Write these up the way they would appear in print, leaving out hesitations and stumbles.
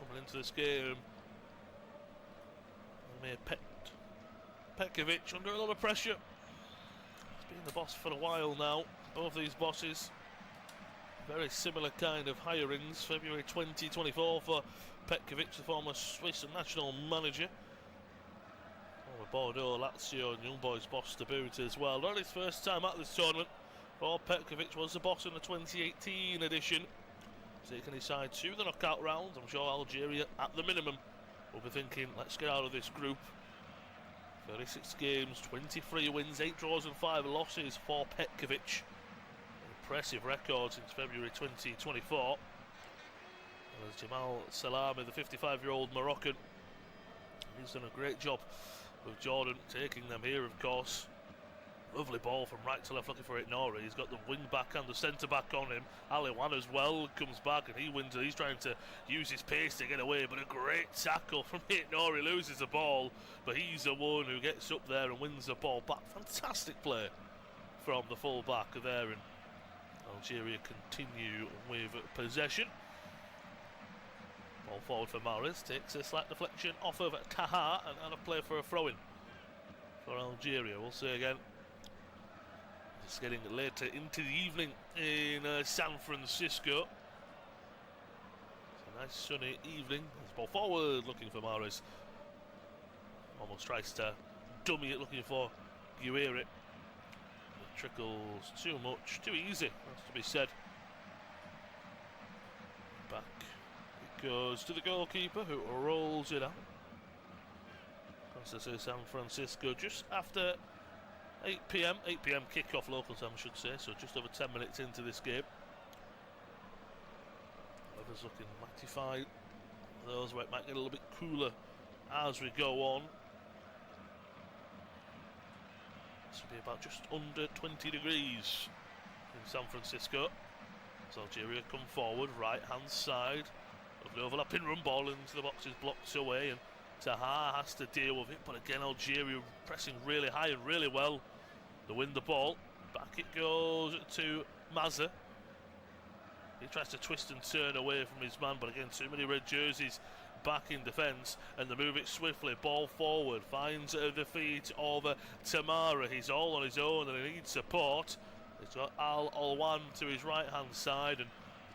coming into this game. Petkovic under a lot of pressure. He's been the boss for a while now. Both these bosses, very similar kind of hirings. February 2024 for Petkovic, the former Swiss national manager. Bordeaux, Lazio and Young Boys boss to boot as well. Not his first time at this tournament. For Petkovic was the boss in the 2018 edition. Taking his side to the knockout round. I'm sure Algeria, at the minimum, will be thinking, let's get out of this group. 36 games, 23 wins, 8 draws and 5 losses for Petkovic. Impressive record since February 2024. There's Jamal Salami, the 55-year-old Moroccan. He's done a great job with Jordan, taking them here, of course. Lovely ball from right to left, looking for Nori. He's got the wing back and the centre back on him. Aliwan as well comes back and he wins it. He's trying to use his pace to get away, but a great tackle from Nori, loses the ball, but he's the one who gets up there and wins the ball back. Fantastic play from the full back there, and Algeria continue with possession. Ball forward for Mahrez, takes a slight deflection off of Taha and a play for a throw-in for Algeria. We'll see again. It's getting later into the evening in San Francisco. It's a nice sunny evening. There's ball forward looking for Mahrez. Almost tries to dummy it, looking for Guiri. It trickles too much, too easy, has to be said. Back it goes to the goalkeeper, who rolls it out. This is San Francisco just after 8 p.m. kickoff local time, I should say, so just over 10 minutes into this game. Weather's looking mighty fine. Those where it might get a little bit cooler as we go on. This will be about just under 20 degrees in San Francisco. As Algeria come forward, right hand side of the overlapping run, ball into the box is blocked away, and Taha has to deal with it, but again Algeria pressing really high and really well to win the ball. Back it goes to Mazza. He tries to twist and turn away from his man, but again too many red jerseys back in defence, and they move it swiftly. Ball forward, finds the feet of Tamara. He's all on his own and he needs support. He's got Al Alwan to his right hand side, and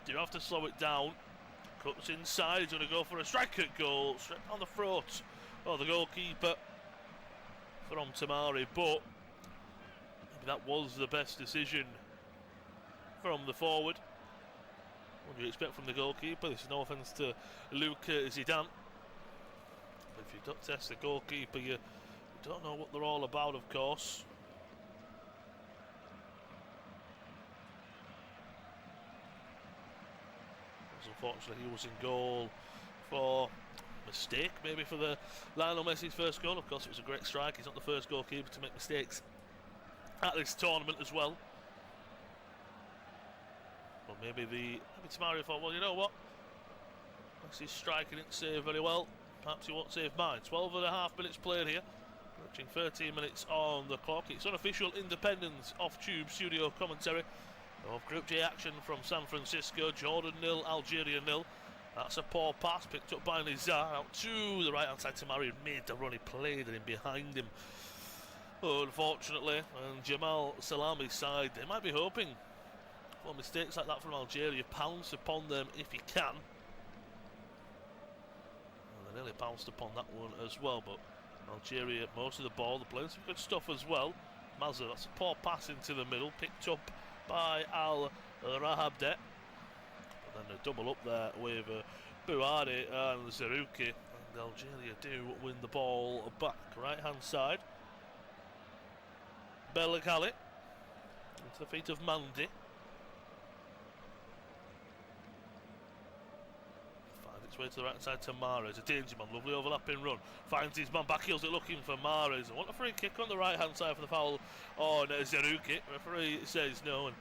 do have to slow it down. Cuts inside, he's going to go for a strike at goal, straight on the throat of the goalkeeper from Tamari, but maybe that was the best decision from the forward. What do you expect from the goalkeeper? This is no offence to Luc Zidane, but if you don't test the goalkeeper, you don't know what they're all about, of course. Unfortunately, he was in goal for mistake, maybe for the Lionel Messi's first goal. Of course, it was a great strike. He's not the first goalkeeper to make mistakes at this tournament as well. But maybe Tamari thought, well, you know what? Messi's strike, he didn't save very well. Perhaps he won't save mine. 12.5 minutes played here. Approaching 13 minutes on the clock. It's unofficial Independence off-tube studio commentary of Group J action from San Francisco. Jordan 0, Algeria 0. That's a poor pass picked up by Nizar out to the right hand side. Tamari made the run, he played and in behind him, unfortunately. And Jamal Salami's side, they might be hoping for mistakes like that from Algeria. Pounce upon them if he can. And they nearly pounced upon that one as well, but Algeria most of the ball. They're playing some good stuff as well. Mazza, that's a poor pass into the middle, picked up by Al Rahabdet. But then a double up there with Bouhaddi and Zerouki, and Algeria do win the ball back. Right hand side, Belakali into the feet of Mandi. Finds its way to the right hand side to Mahrez. A danger man, lovely overlapping run. Finds his man, back heels it looking for Mahrez. I want a free kick on the right hand side for the foul on Zerouki. Referee says no, and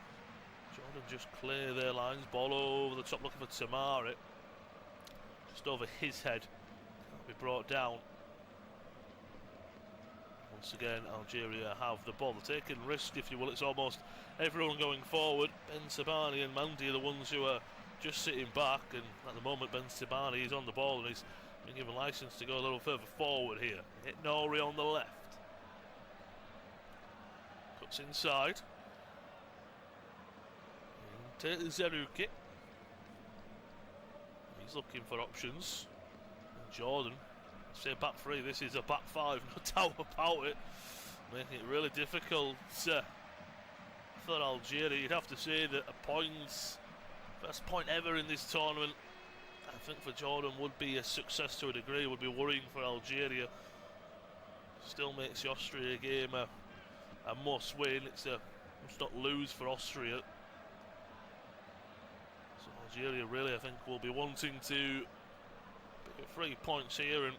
Jordan just clear their lines. Ball over the top looking for Tamari. Just over his head. Can't be brought down. Once again, Algeria have the ball. They're taking risk, if you will. It's almost everyone going forward. Ben Sabani and Mandi are the ones who are just sitting back, and at the moment Ben Sibani is on the ball and he's been given licence to go a little further forward here. Hit Nori on the left. Cuts inside. Into Zeruki. He's looking for options. And Jordan, say back three, this is a back five, no doubt about it. Making it really difficult for Algeria. You'd have to say that a points, first point ever in this tournament, I think for Jordan would be a success to a degree, would be worrying for Algeria. Still makes the Austria game a must win. It's a must not lose for Austria. So Algeria really, I think, will be wanting to pick 3 points here, and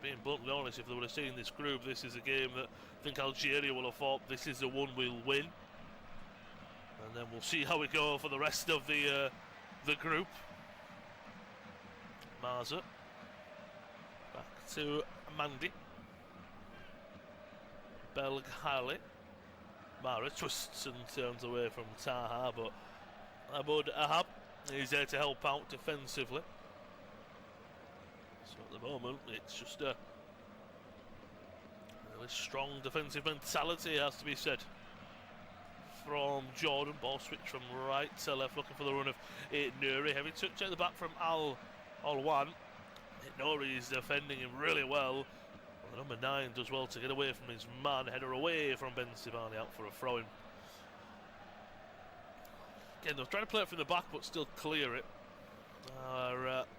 being bluntly honest, if they would have seen this group, this is a game that I think Algeria will have thought this is the one we'll win. And then we'll see how we go for the rest of the group. Marza. Back to Mandy. Belghali. Mara twists and turns away from Taha, but Abud Ahab is there to help out defensively. So at the moment, it's just a really strong defensive mentality, has to be said, from Jordan. Ball switch from right to left, looking for the run of Nuri. Heavy touch at the back from Al-Wan. Nuri is defending him really well. Well, the number 9 does well to get away from his man. Header away from Ben Sivani, out for a throw-in. Again, they're trying to play it from the back, but still clear it.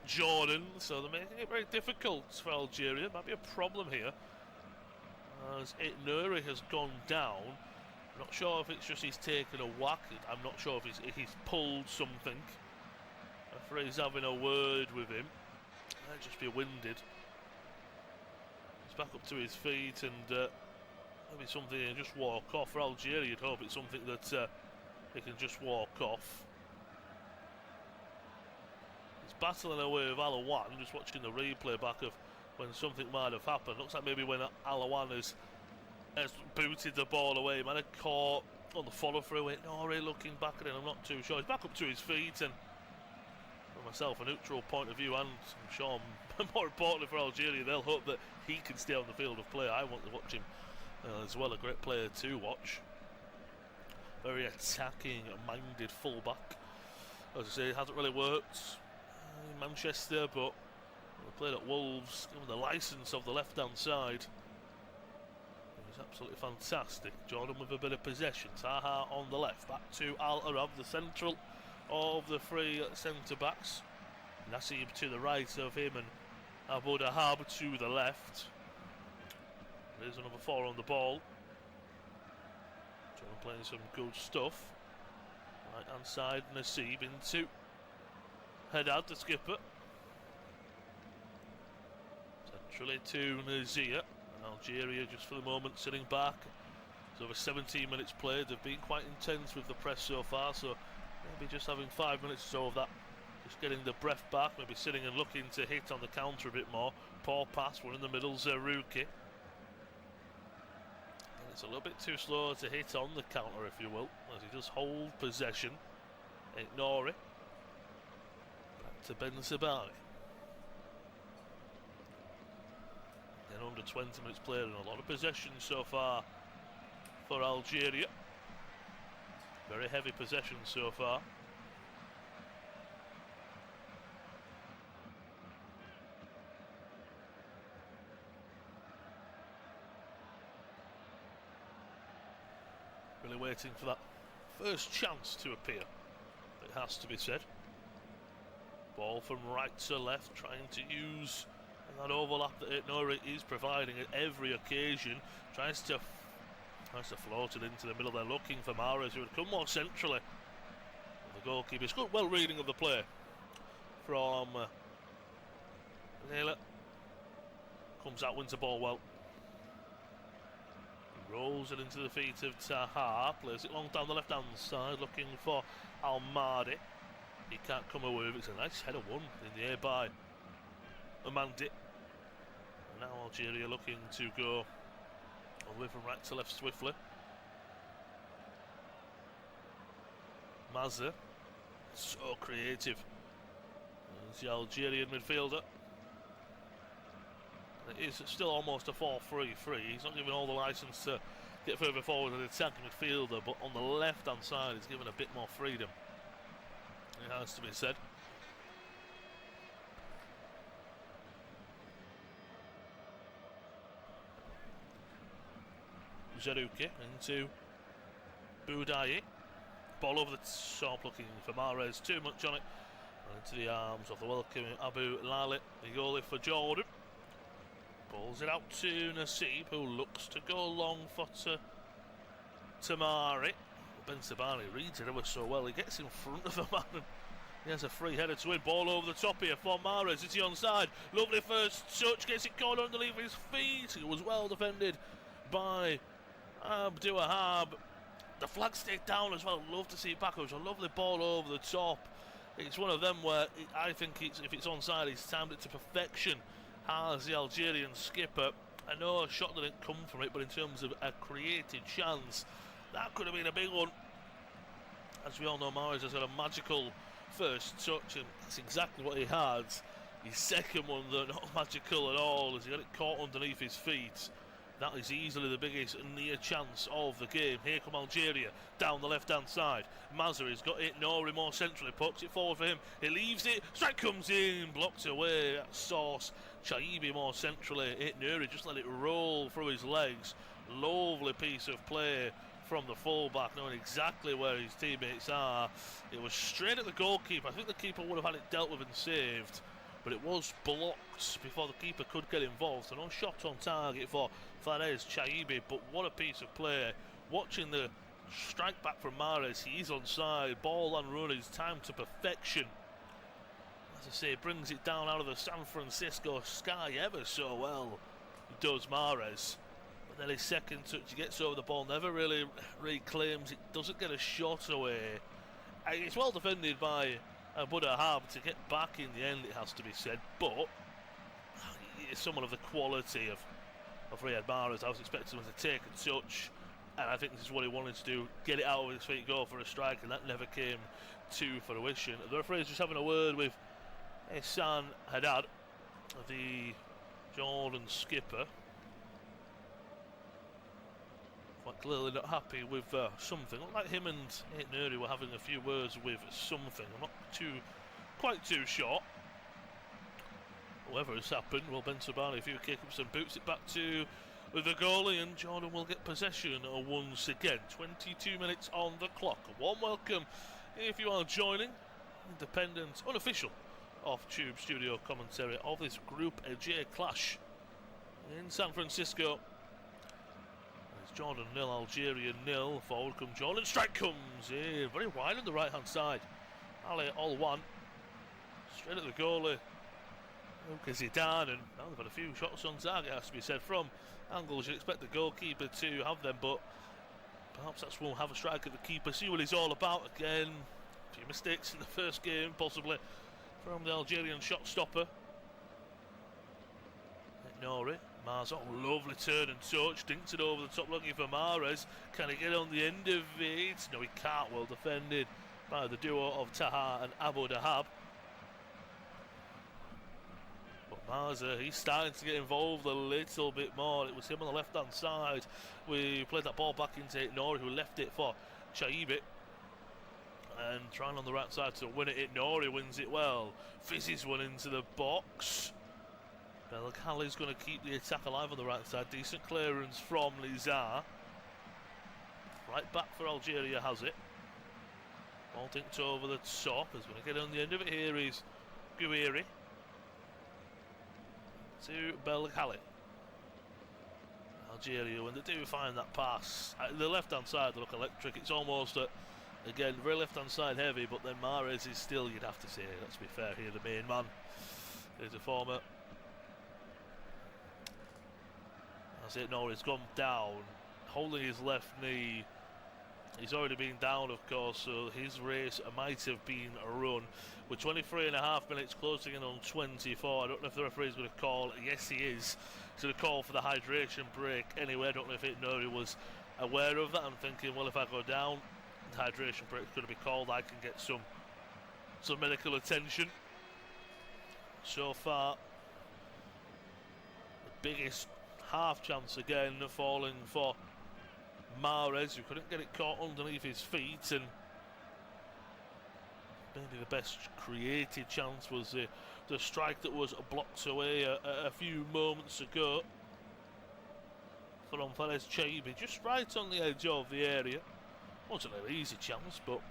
Jordan, so they're making it very difficult for Algeria. Might be a problem here, as Nuri has gone down. I'm not sure if it's just he's taken a whack. I'm not sure if he's pulled something. I'm afraid he's having a word with him. Might just be winded. He's back up to his feet, and maybe something he can just walk off. For Algeria, you'd hope it's something that he can just walk off. He's battling away with Alawan, just watching the replay back of when something might have happened. Looks like maybe when Alawan has booted the ball away, he might have caught on the follow through it. Nori looking back at it, I'm not too sure. He's back up to his feet, and from myself, a neutral point of view, and I'm sure more importantly for Algeria, they'll hope that he can stay on the field of play. I want to watch him as well, a great player to watch. Very attacking minded fullback. As I say, it hasn't really worked in Manchester, but they played at Wolves, given the licence of the left hand side. He's absolutely fantastic. Jordan with a bit of possession. Taha on the left, back to Al Arab, the central of the 3 centre backs. Nasib to the right of him, and Abu Dahab to the left. There's another 4 on the ball. Jordan playing some good stuff. Right hand side, Nasib into Haddad, the skipper. Centrally to Nazir. Algeria just for the moment sitting back. It's over 17 minutes played. They've been quite intense with the press so far, so maybe just having 5 minutes or so of that, just getting the breath back, maybe sitting and looking to hit on the counter a bit more. Poor pass, one in the middle, Zerouki. And it's a little bit too slow to hit on the counter, if you will, as he does hold possession. Ignore it. Back to Ben Sabari. Then under 20 minutes played and a lot of possession so far for Algeria. Very heavy possession so far. Really waiting for that first chance to appear, it has to be said. Ball from right to left, trying to use that overlap that Nori is providing at every occasion. Tries to float it into the middle. They're looking for Mahrez, who would come more centrally. The goalkeeper, it's good, well reading of the play from Naylor. Comes out, wins the ball well. Rolls it into the feet of Taha. Plays it long down the left hand side, looking for Al-Mahdi. He can't come away with it. It's a nice header won in the air by Amandi. And now Algeria looking to go away from right to left swiftly. Mazza so creative. There's the Algerian midfielder. It is still almost a 4-3-3. He's not given all the licence to get further forward with the attacking midfielder, but on the left-hand side he's given a bit more freedom. It has to be said. Zerouki into Boudaye. Ball over the top, looking for Mahrez. Too much on it. And into the arms of the welcoming Abu Lali, the goalie for Jordan. Balls it out to Nassib, who looks to go long for Tamari. Ben Sabani reads it ever so well. He gets in front of the man and he has a free header to win. Ball over the top here for Mahrez. Is he onside? Lovely first touch. Gets it caught underneath his feet. It was well defended by Abdouahab. The flag stayed down as well. Love to see it back. It was a lovely ball over the top. It's one of them where I think if it's onside, he's timed it to perfection. Has the Algerian skipper. I know a shot didn't come from it, but in terms of a created chance, that could have been a big one. As we all know, Mahrez has got a magical first touch, and that's exactly what he had. His second one, though, not magical at all, as he got it caught underneath his feet. That is easily the biggest near chance of the game. Here come Algeria down the left-hand side. Mazari's got it. Nouri more centrally, pokes it forward for him. He leaves it. Strike comes in, blocked away. That Sauce. Chaibi more centrally. Hit Nouri, just let it roll through his legs. Lovely piece of play from the fullback, knowing exactly where his teammates are. It was straight at the goalkeeper. I think the keeper would have had it dealt with and saved, but it was blocked before the keeper could get involved. So no shot on target for Fares Chaibi, but what a piece of play. Watching the strike back from Mahrez, he's onside. Ball and run is timed to perfection. As I say, brings it down out of the San Francisco sky ever so well. He does, Mahrez. But then his second touch, he gets over the ball, never really reclaims it, doesn't get a shot away. It's well defended by Abdouahab to get back in the end, it has to be said, but it's someone of the quality of Riyad Mahrez. I was expecting him to take a touch, and I think this is what he wanted to do, get it out of his feet, go for a strike, and that never came to fruition. The referee is just having a word with Hassan Haddad, the Jordan skipper. Quite clearly not happy with something. Looked like him and Nouri were having a few words with something. I'm not quite too sure. Whatever has happened, well, Ben Sabani, a few kick-ups and boots it back to the goalie, and Jordan will get possession once again. 22 minutes on the clock. A warm welcome if you are joining. Independent, unofficial off-tube studio commentary of this Group J clash in San Francisco. It's Jordan 0, Algeria 0. Forward comes Jordan. Strike comes in. Very wide on the right-hand side. Ali all one. Straight at the goalie. Zidane, and now they've had a few shots on target, has to be said, from angles you'd expect the goalkeeper to have them, but perhaps that's won't have a strike at the keeper. See what he's all about again. A few mistakes in the first game, possibly from the Algerian shot stopper. Nouri, Mars, oh, lovely turn and touch, dinks it over the top looking for Mahrez. Can he get on the end of it? No, he can't. Well defended by the duo of Taha and Abdouahab. But Marza, he's starting to get involved a little bit more. It was him on the left-hand side. We played that ball back into Nouri, who left it for Chaibi. And trying on the right side to win it. Nouri wins it well. Fizzes one into the box. Belghali's going to keep the attack alive on the right side. Decent clearance from Lizar. Right back for Algeria has it. Ball dinked over the top. He's going to get on the end of it here. Is Guiri to Belghali. Algeria, when they do find that pass, the left-hand side they look electric. It's almost again very left-hand side heavy, but then Mahrez is still, you'd have to say, let's be fair here, the main man. There's a former. That's it. No, he's gone down, holding his left knee. He's already been down, of course, so his race might have been a run. We're 23.5 minutes, closing in on 24. I don't know if the referee's going to call. Yes, he is. He's going to call for the hydration break anyway. I don't know if Nouri was aware of that. I'm thinking, well, if I go down, the hydration break is going to be called. I can get some some medical attention. So far, the biggest half chance again falling for Mahrez, who couldn't get it caught underneath his feet, and maybe the best created chance was the strike that was blocked away a few moments ago from Perez Chaibi, just right on the edge of the area. Wasn't an easy chance, but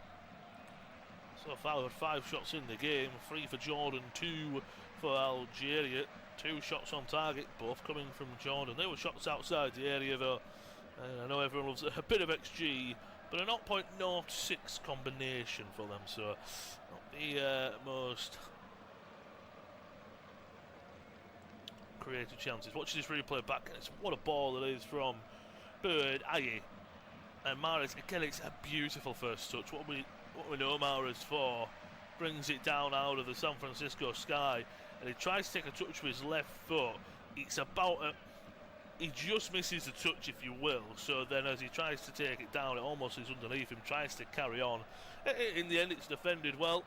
so far with 5 shots in the game, 3 for Jordan, 2 for Algeria, 2 shots on target, both coming from Jordan. They were shots outside the area though. I know everyone loves a bit of XG, but a 0.06 combination for them, so not the most creative chances. Watch this replay back, and it's what a ball it is from Bird Aye. And Mahrez, again, it's a beautiful first touch. What we know Mahrez for, brings it down out of the San Francisco sky, and he tries to take a touch with his left foot. It's about he just misses the touch, if you will. So then as he tries to take it down, it almost is underneath him, tries to carry on. In the end, it's defended well.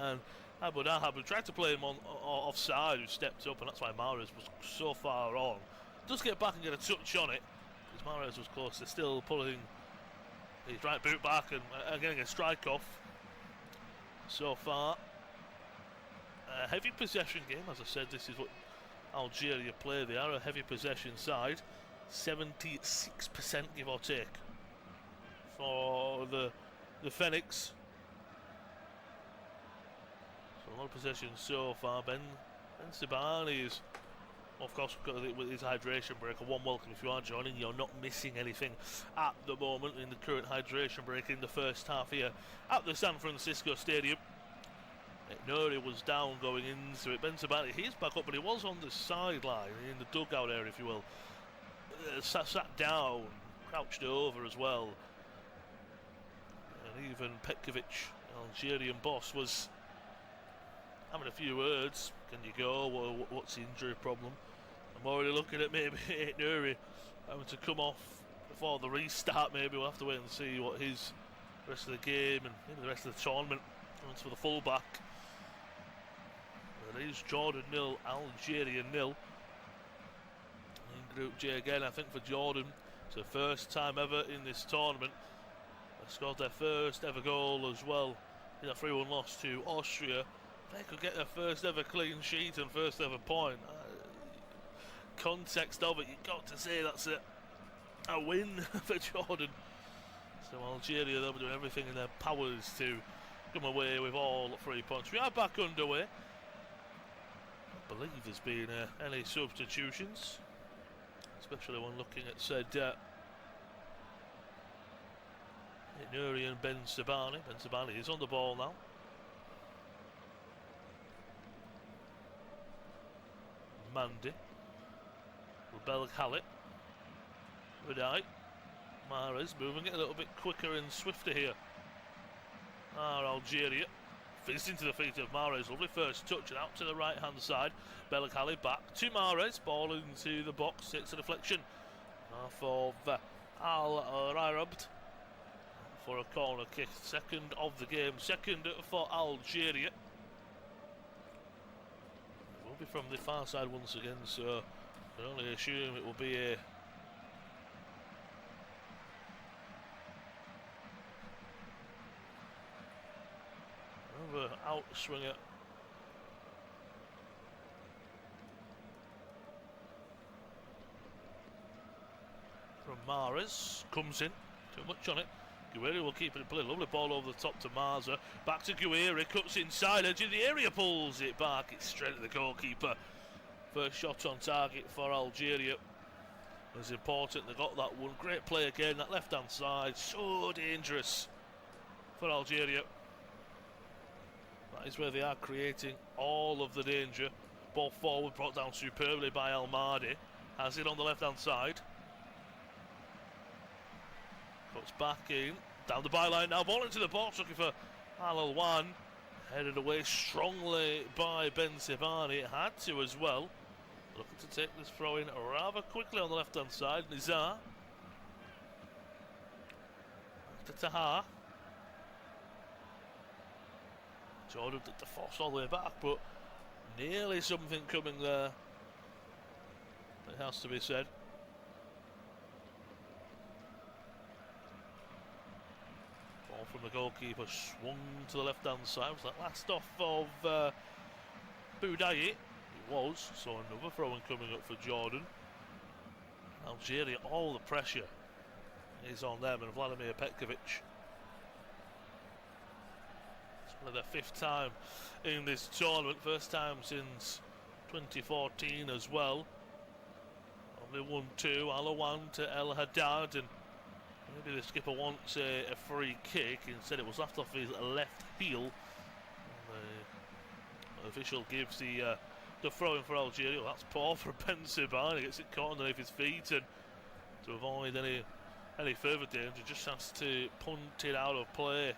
And Abu Dhabi tried to play him on offside, who stepped up, and that's why Mahrez was so far on. Does get back and get a touch on it, because Mahrez was close to still pulling his right boot back and getting a strike off. So far, a heavy possession game. As I said, this is what Algeria play. They are a heavy possession side, 76% give or take for the Phoenix. So a lot of possession so far. Ben Sibani is, of course, with his hydration break. A warm welcome if you are joining. You're not missing anything at the moment in the current hydration break in the first half here at the San Francisco Stadium. Nuri was down going into it. Ben Sabani, he's back up, but he was on the sideline in the dugout area, if you will. Sat down, crouched over as well. And even Petkovic, Algerian boss, was having a few words. Can you go? What's the injury problem? I'm already looking at maybe Nuri having to come off before the restart. Maybe we'll have to wait and see what his rest of the game and maybe the rest of the tournament comes for the fullback. It is Jordan 0, Algeria 0. In Group J again, I think for Jordan, it's the first time ever in this tournament. They scored their first ever goal as well in a 3-1 loss to Austria. They could get their first ever clean sheet and first ever point. Context of it, you've got to say that's a win for Jordan. So Algeria, they'll be doing everything in their powers to come away with all 3 points. We are back underway. I believe there's been any substitutions, especially when looking at said Nuri and Ben Sabani. Ben Sabani is on the ball now. Mandy, Rebel Khalid, Radai, Mahrez moving it a little bit quicker and swifter here. Algeria. Fizzed into the feet of Mahrez. Lovely first touch and out to the right hand side. Belkhali back to Mahrez. Ball into the box. Takes a deflection for Al Rairabt for a corner kick. Second of the game. Second for Algeria. It will be from the far side once again, so I can only assume it will be a out swinger from Mahrez. Comes in, too much on it. Guerri will keep it in play. Lovely ball over the top to Marza. Back to Guerri, cuts inside, edge of the area, pulls it back. It's straight at the goalkeeper. First shot on target for Algeria. It's important they got that one. Great play again, that left hand side. So dangerous for Algeria. That is where they are creating all of the danger. Ball forward, brought down superbly by El Mahdi. Has it on the left hand side. Cuts back in, down the byline now, ball into the box, looking for Al Alwan. Headed away strongly by Ben Sibani. It had to as well. Looking to take this throw in rather quickly on the left hand side. Nizar. To Taha. Jordan did the force all the way back, but nearly something coming there. It has to be said. Ball from the goalkeeper, swung to the left-hand side. Was that last off of Boudaye? It was, so another throw-in coming up for Jordan. Algeria, all the pressure is on them and Vladimir Petkovic. It's only their 5th time in this tournament, first time since 2014 as well. Only 1-2, Alawan to El Haddad, and maybe the skipper wants a free kick. Instead it was left off his left heel. And the official gives the throw-in for Algeria. Well, that's poor for Ben Sebaini. He gets it caught underneath his feet, and to avoid any further danger, just has to punt it out of play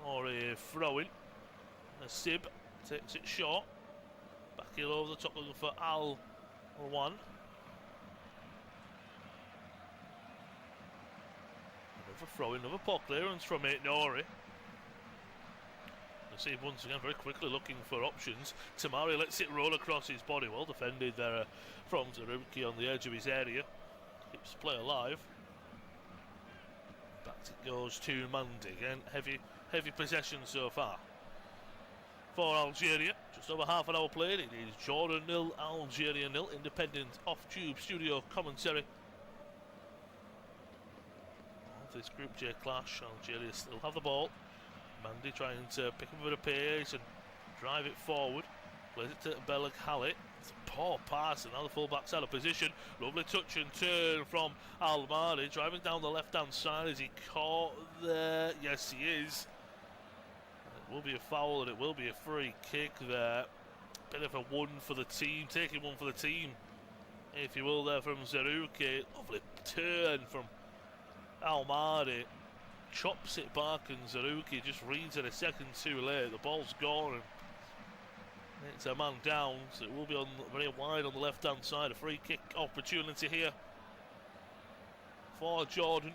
for a throw-in. Sib takes it short. Back heel over the top, looking for Alawan. Another throw-in, another poor clearance from Nori. See once again very quickly looking for options. Tamari lets it roll across his body. Well defended there from Zaruki on the edge of his area. Keeps play alive. Back it goes to Mandi. Again, heavy possession so far for Algeria. Just over half an hour played. It is Jordan 0, Algeria 0. Independent off-tube studio commentary of this Group J clash. Algeria still have the ball. Mandi trying to pick up a bit of pace and drive it forward. Plays it to Belag Halit. It's a poor pass, and now the full-back's out of position. Lovely touch and turn from Almari. Driving down the left-hand side. Is he caught there? Yes, he is. And it will be a foul, and it will be a free kick there. Bit of a one for the team. Taking one for the team, if you will, there from Zaruki. Lovely turn from Almari. Chops it back, and Zaruki just reads it a second too late. The ball's gone, and it's a man down, so it will be on very wide on the left-hand side. A free kick opportunity here for Jordan.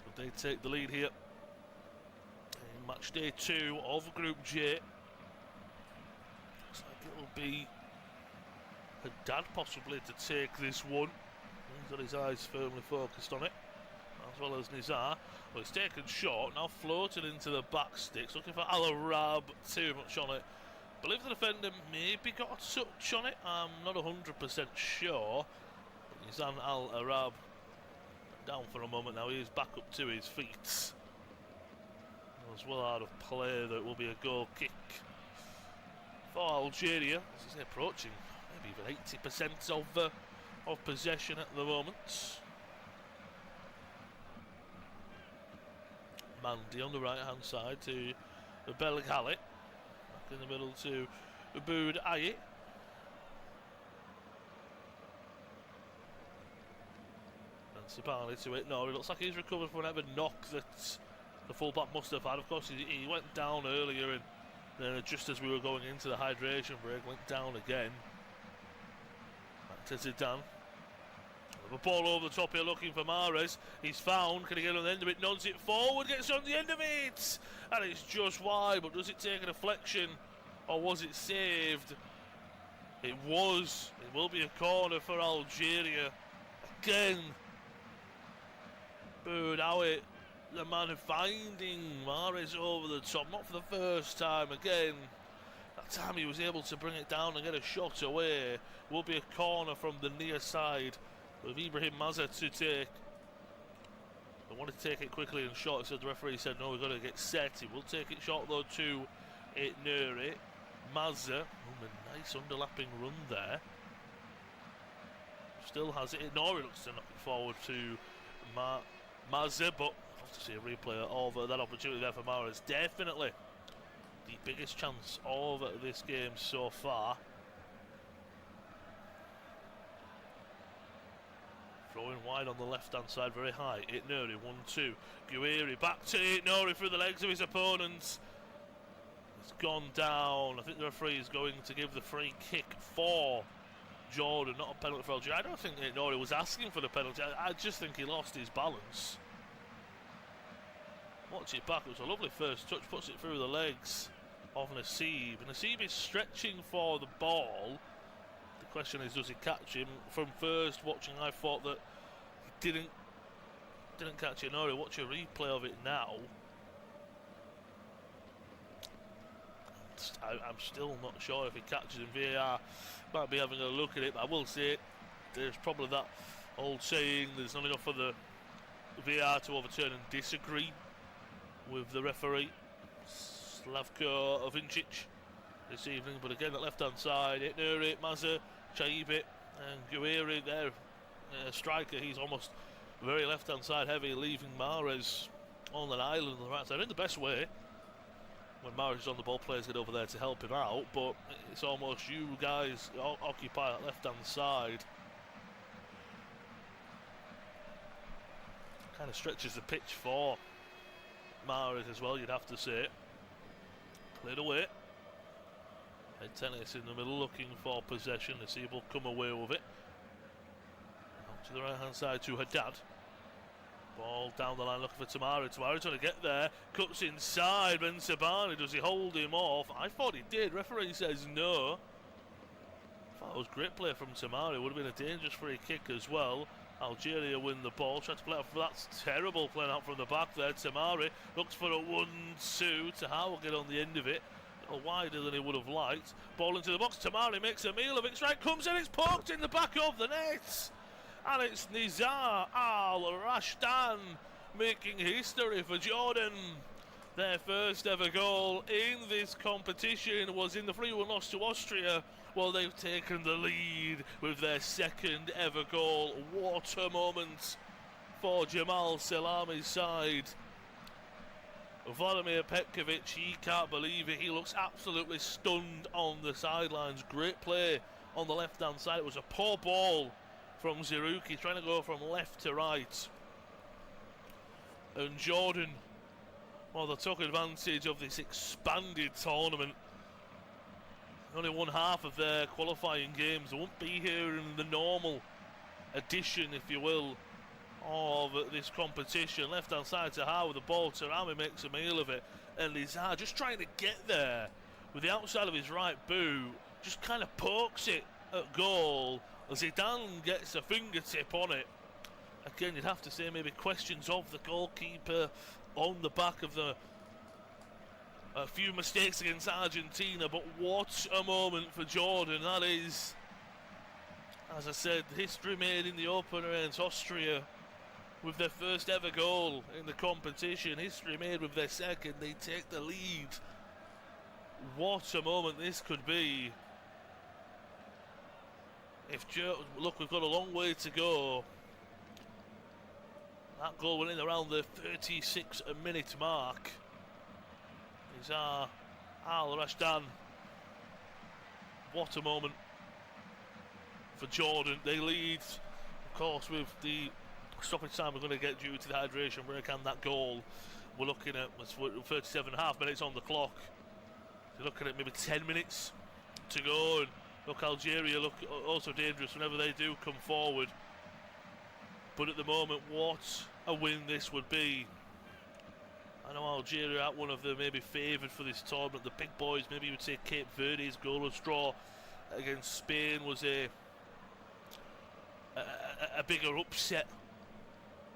But they take the lead here in match day 2 of Group J. Looks like it'll be Haddad possibly to take this one. He's got his eyes firmly focused on it, as well as Nizar. Well, it's taken short, now floated into the back sticks, looking for Al Arab. Too much on it. I believe the defender maybe got a touch on it, I'm not 100% sure. Nizar Al Arab down for a moment now, he is back up to his feet. As well out of play, that will be a goal kick for Algeria. This is approaching maybe even 80% of possession at the moment. Mandi on the right hand side to Belag Halit. Back in the middle to Boudaye. And Sabani to it. No, it looks like he's recovered from whatever knock that the fullback must have had. Of course, he went down earlier, and then just as we were going into the hydration break, went down again. Back to Zidane. A ball over the top here looking for Mahrez. He's found. Can he get on the end of it? Nods it forward. Gets on the end of it. And it's just wide. But does it take a deflection? Or was it saved? It was. It will be a corner for Algeria. Again. Boudaye, the man finding Mahrez over the top. Not for the first time. Again. That time he was able to bring it down and get a shot away. Will be a corner from the near side, with Ibrahim Mazza to take. I wanted to take it quickly and short, so the referee said no, we've got to get set. He will take it short though to Nuri. Mazza, a nice underlapping run there. Still has it. Nuri looks to knock it forward to Mazza, but I'll have to see a replay of that opportunity there for Mahrez. Definitely the biggest chance of this game so far. Throwing wide on the left-hand side, very high. Itnuri, 1-2. Guiri back to Itnuri through the legs of his opponents. It's gone down. I think the referee is going to give the free kick for Jordan, not a penalty for Algeria. I don't think Itnuri was asking for the penalty. I just think he lost his balance. Watch it back. It was a lovely first touch. Puts it through the legs of Nassib. Nassib is stretching for the ball. The question is, does he catch him? From first watching, I thought that he didn't catch it. No, watch a replay of it now. I'm still not sure if he catches him. VAR might be having a look at it, but I will say there's probably that old saying, there's not enough for the VAR to overturn and disagree with the referee, Slavko Vincic, this evening. But again, that left-hand side, Itnuri, Mazza, Chaibit and Guiri, their striker, he's almost very left-hand side heavy, leaving Mahrez on an island on the right side in the best way. When Mahrez is on the ball, players get over there to help him out, but it's almost you guys occupy that left-hand side. Kind of stretches the pitch for Mahrez as well, you'd have to say. Played away. Head tennis in the middle, looking for possession. Nassib will come away with it. Out to the right-hand side to Haddad. Ball down the line looking for Tamari. Tamari's trying to get there. Cuts inside. Ben Sabani, does he hold him off? I thought he did. Referee says no. I thought it was great play from Tamari. Would have been a dangerous free kick as well. Algeria win the ball. Try to play out. That's terrible playing out from the back there. Tamari looks for a 1-2. Taha will get on the end of it. A little wider than he would have liked. Ball into the box. Tamari makes a meal of it. Strike comes in. It's poked in the back of the net. And it's Nizar Al-Rashdan making history for Jordan. Their first ever goal in this competition was in the 3-1 loss to Austria. Well, they've taken the lead with their second ever goal. What a moment for Jamal Salami's side. Vladimir Petkovic, he can't believe it. He looks absolutely stunned on the sidelines. Great play on the left-hand side. It was a poor ball from Zerouki, trying to go from left to right. And Jordan, well, they took advantage of this expanded tournament. Only won half of their qualifying games. They won't be here in the normal edition, if you will, of this competition. Left-hand side to Taha with the ball. Tarami makes a meal of it. And Lizard just trying to get there with the outside of his right boot. Just kind of pokes it at goal. Zidane gets a fingertip on it. Again, you'd have to say maybe questions of the goalkeeper on the back of a few mistakes against Argentina, but what a moment for Jordan. That is, as I said, history made in the opener against Austria with their first ever goal in the competition. History made with their second. They take the lead. What a moment this could be. Look, we've got a long way to go. That goal went in around the 36-minute mark. Nizar Al-Rashdan. What a moment for Jordan. They lead, of course, with the stoppage time we're going to get due to the hydration break and that goal. We're looking at 37.5 minutes on the clock. You're looking at maybe 10 minutes to go. And look, Algeria look also dangerous whenever they do come forward. But at the moment, what a win this would be. I know Algeria are one of the maybe favoured for this tournament. The big boys, maybe you would say Cape Verde's goalless draw against Spain was a bigger upset.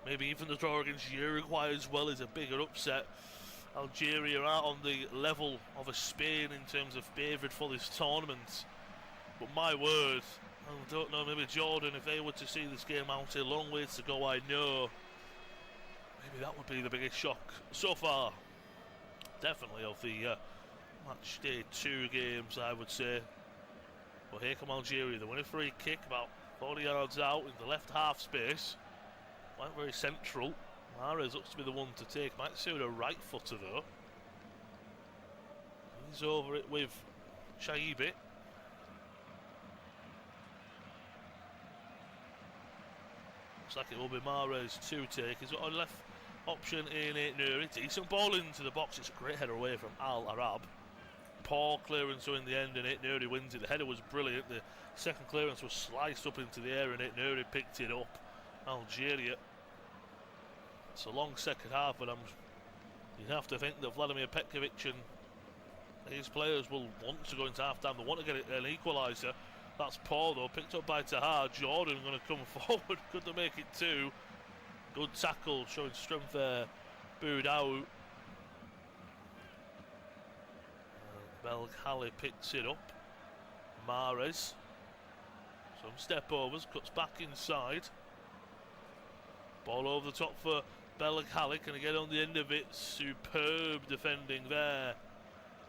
Maybe even the draw against Uruguay as well is a bigger upset. Algeria are on the level of a Spain in terms of favoured for this tournament. But my word, I don't know, maybe Jordan, if they were to see this game out, a long way to go, I know. Maybe that would be the biggest shock so far. Definitely of the match day 2 games, I would say. But here come Algeria. They win a free kick about 40 yards out in the left half space. Quite very central. Mahrez looks to be the one to take. Might suit a right footer though. He's over it with Chaibit. Looks like it will be Mahrez to take. He's got a left option in it. Nuri. Decent ball into the box. It's a great header away from Al Arab. Poor clearance in the end, and it Nuri wins it. The header was brilliant. The second clearance was sliced up into the air, and it Nuri picked it up. Algeria. It's a long second half, but I'm You'd have to think that Vladimir Petkovic and his players will want to go into half-time. They want to get an equaliser. That's Paul, though, picked up by Tahar. Jordan going to come forward. Could they make it 2? Good tackle, showing strength there. Booed out. Belghali picks it up. Mahrez. Some step overs, cuts back inside. Ball over the top for Belghali. Can he get on the end of it? Superb defending there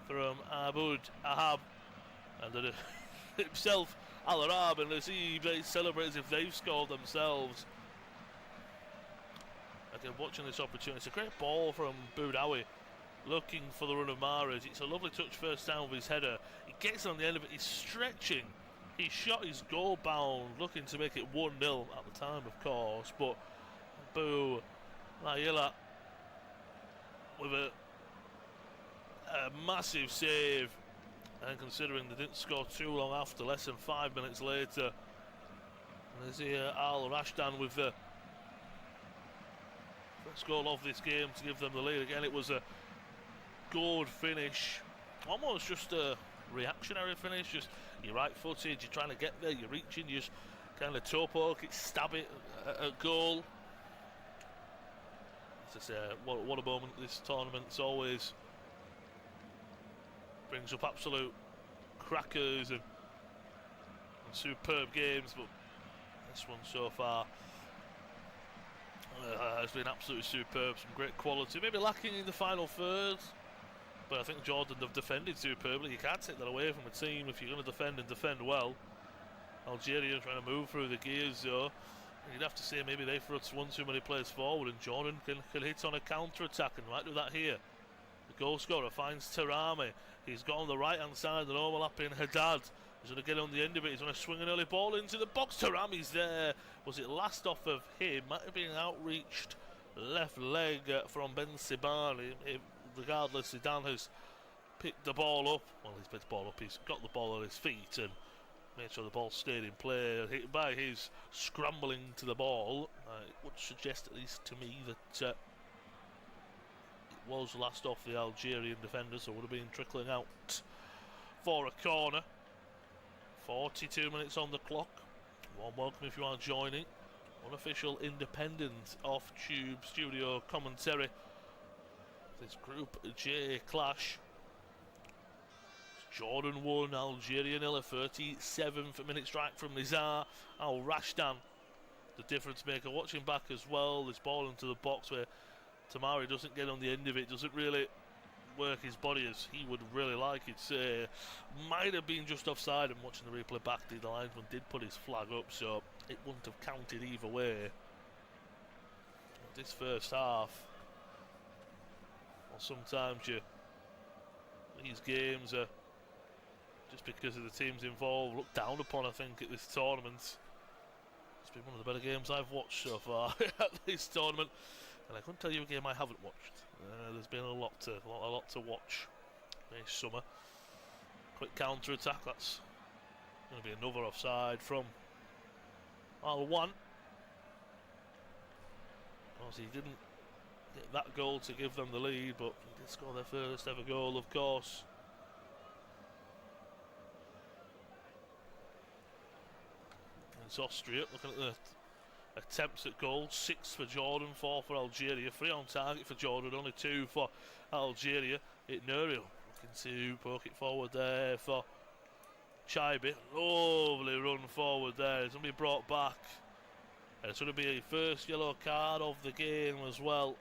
from Aboud Ahab. And then himself, Al Arab, and they celebrate as if they've scored themselves. Again, watching this opportunity, it's a great ball from Boudaoui, looking for the run of Mahrez. It's a lovely touch first down with his header. He gets on the end of it, he's stretching. He shot his goal bound, looking to make it 1-0 at the time, of course. But Bou Layila with a massive save. And considering they didn't score too long after, less than 5 minutes later. And there's here Al Rashdan with the first goal of this game to give them the lead. Again, it was a good finish, almost just a reactionary finish. Just you're right footed, you're trying to get there, you're reaching, you just kind of toe poke it, stab it at goal. It's what a moment this tournament's always brings up absolute crackers and superb games, but this one so far has been absolutely superb. Some great quality, maybe lacking in the final third, but I think Jordan have defended superbly. You can't take that away from a team if you're going to defend and defend well. Algeria trying to move through the gears though. You'd have to say maybe they throw one too many players forward, and Jordan can hit on a counter-attack, and might do that here. The goal scorer finds Tarami. He's got on the right hand side and overlapping Haddad. He's going to get on the end of it. He's going to swing an early ball into the box. Tarami's there. Was it last off of him? Might have been outreached left leg from Ben Sibani. Regardless, Zidane has picked the ball up. Well, he's picked the ball up. He's got the ball on his feet and made sure the ball stayed in play. By his scrambling to the ball, it would suggest, at least to me, that it was last off the Algerian defender, so would have been trickling out for a corner. 42 minutes on the clock. Warm welcome if you are joining. Unofficial independent off-tube studio commentary. This Group J clash. Jordan 1, Algeria 0, 37th minute strike from Nizar. Al Rashdan, the difference maker, watching back as well. This ball into the box where Tamari doesn't get on the end of it, doesn't really work his body as he would really like it. Might have been just offside, and watching the replay back, the linesman did put his flag up, so it wouldn't have counted either way. This first half, well, sometimes these games are, just because of the teams involved, looked down upon, I think, at this tournament. It's been one of the better games I've watched so far at this tournament, and I couldn't tell you a game I haven't watched. There's been a lot to watch this summer. Quick counter attack. That's going to be another offside from Al-Wan. He didn't get that goal to give them the lead, but he did score their first ever goal, of course. It's Austria looking at the attempts at goal. 6 for Jordan, 4 for Algeria. 3 on target for Jordan, only 2 for Algeria. Itnurio looking to poke it forward there for Chaibi. Lovely run forward there. It's going to be brought back. And it's going to be a first yellow card of the game as well,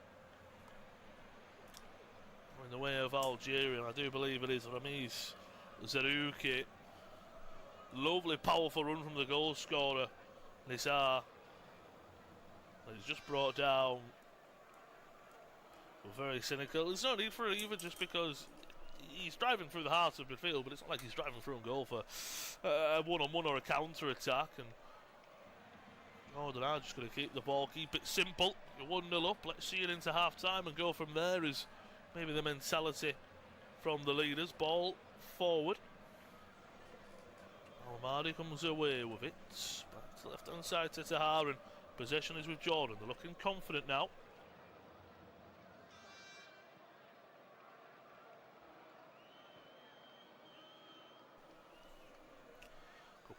in the way of Algeria, and I do believe it is Ramiz Zerouki. Lovely powerful run from the goal scorer Nizar. He's just brought down. We're very cynical. There's no need for it either, just because he's driving through the heart of midfield, but it's not like he's driving through on goal for a one-on-one or a counter-attack. And Northern are just going to keep the ball, keep it simple. You're 1-0 up, let's see it into half-time and go from there, is maybe the mentality from the leaders. Ball forward. Almadi comes away with it. Back to the left-hand side to Tahar, and possession is with Jordan. They're looking confident now.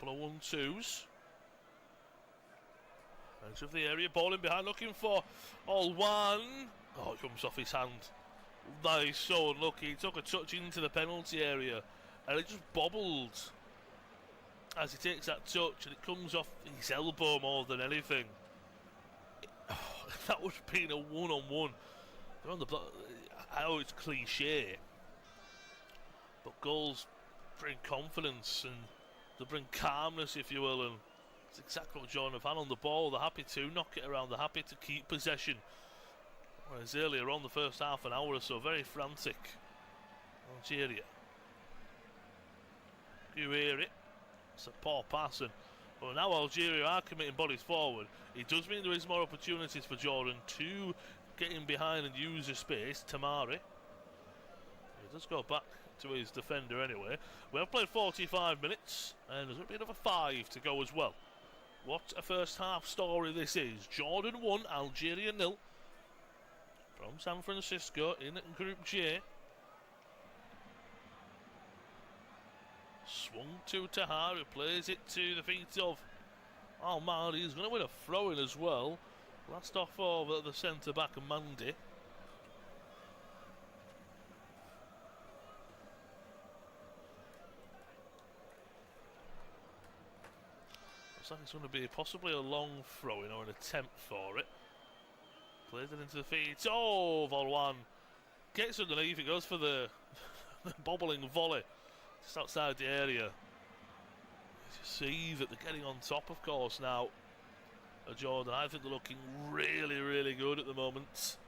Couple of 1-2s. Edge of the area, ball in behind, looking for All-1. Oh, it comes off his hand. That is so unlucky. He took a touch into the penalty area and it just bobbled as he takes that touch, and it comes off his elbow more than anything. That would have been a one-on-one. They're on the block. I know it's cliche, but goals bring confidence and they bring calmness, if you will, and it's exactly what Jordan have had on the ball. They're happy to knock it around, they're happy to keep possession. Whereas earlier on, the first half an hour or so, very frantic. Algeria. You hear it. It's a poor pass, and well, now Algeria are committing bodies forward. It does mean there is more opportunities for Jordan to get in behind and use the space. Tamari. He does go back to his defender anyway. We have played 45 minutes, and there's going to be another 5 to go as well. What a first half story this is. Jordan 1, Algeria 0. From San Francisco in Group J. Swung to Tahar, who plays it to the feet of Almari. He's going to win a throw-in as well. Last off over the centre-back, Mandi. Looks like it's going to be possibly a long throw-in or an attempt for it. Plays it into the feet of All-1. Gets underneath, it goes for the bobbling volley. Just outside the area. You see that they're getting on top, of course, now. Jordan, I think they're looking really, really good at the moment.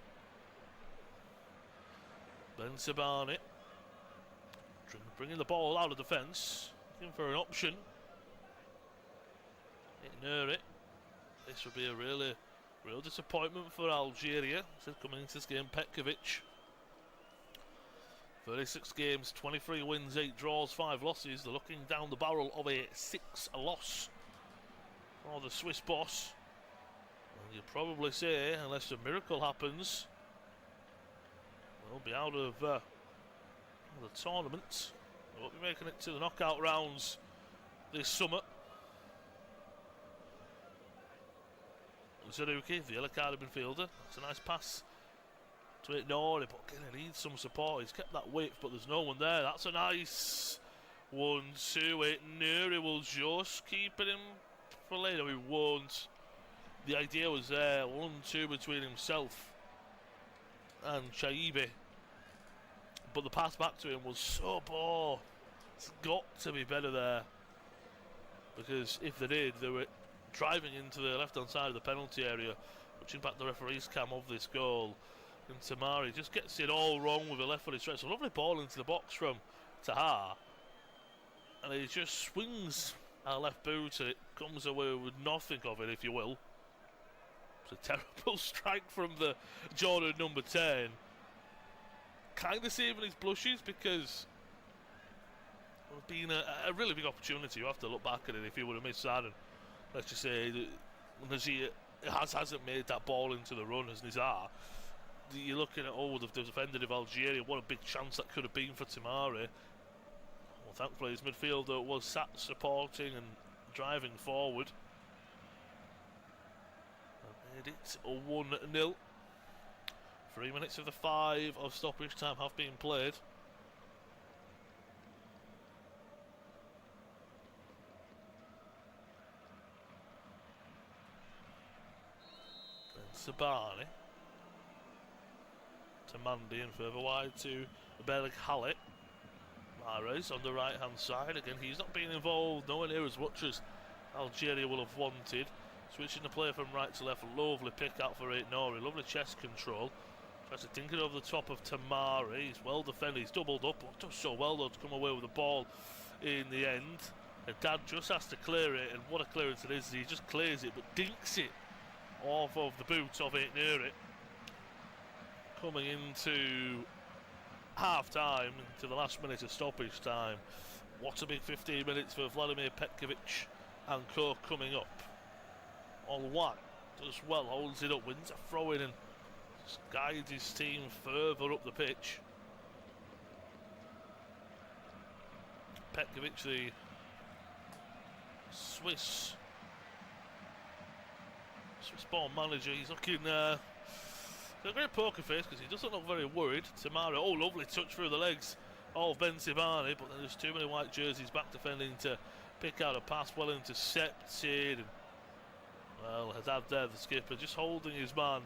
Ben Sabani bringing the ball out of defence, looking for an option. Near it. This would be a real disappointment for Algeria. Said coming into this game, Petkovic. 36 games, 23 wins, 8 draws, 5 losses. They're looking down the barrel of a 6 loss for the Swiss boss. And you'll probably say, unless a miracle happens, they'll be out of the tournament. They won't be making it to the knockout rounds this summer. Zaruki, the yellow carded midfielder. That's a nice pass to Nori, but again, he needs some support. He's kept that width, but there's no one there. That's a nice 1-2. Nuri will just keep it in for later. He won't. The idea was there. 1-2 between himself and Chaibi, but the pass back to him was so poor. It's got to be better there, because if they did, they were driving into the left-hand side of the penalty area, watching back the referee's cam of this goal. And Tamari just gets it all wrong with a left-footed stretch. A lovely ball into the box from Tahar, and he just swings our left boot and it comes away with nothing of it, if you will. It's a terrible strike from the Jordan number 10. Kind of saving his blushes, because it would have been a really big opportunity. You have to look back at it if he would have missed that. And let's just say Nazir hasn't made that ball into the run as Nizar. You're looking at, the defender of Algeria, what a big chance that could have been for Tamari. Well, thankfully his midfielder was sat supporting and driving forward. And made it a 1-0. 3 minutes of the 5 of stoppage time have been played. Sabani to Mandy and further wide to Belik Halit. Mahrez on the right hand side. Again, he's not been involved nowhere near as much as Algeria will have wanted. Switching the play from right to left. Lovely pick out for Nori. Lovely chest control. Tries to dink it over the top of Tamari. He's well defended. He's doubled up. Does so well though to come away with the ball in the end. And Dad just has to clear it. And what a clearance it is. He just clears it but dinks it off of the boot of Nuri. Coming into half time, into the last minute of stoppage time. What a big 15 minutes for Vladimir Petkovic and co coming up. All-1 does well, holds it up, wins a throw in and guides his team further up the pitch. Petkovic, the Swiss-born manager. He's looking got a great poker face because he doesn't look very worried. Tamara, oh, lovely touch through the legs of Ben Sivani, but then there's too many white jerseys back defending to pick out a pass, well intercepted. Well, Haddad there, the skipper, just holding his man.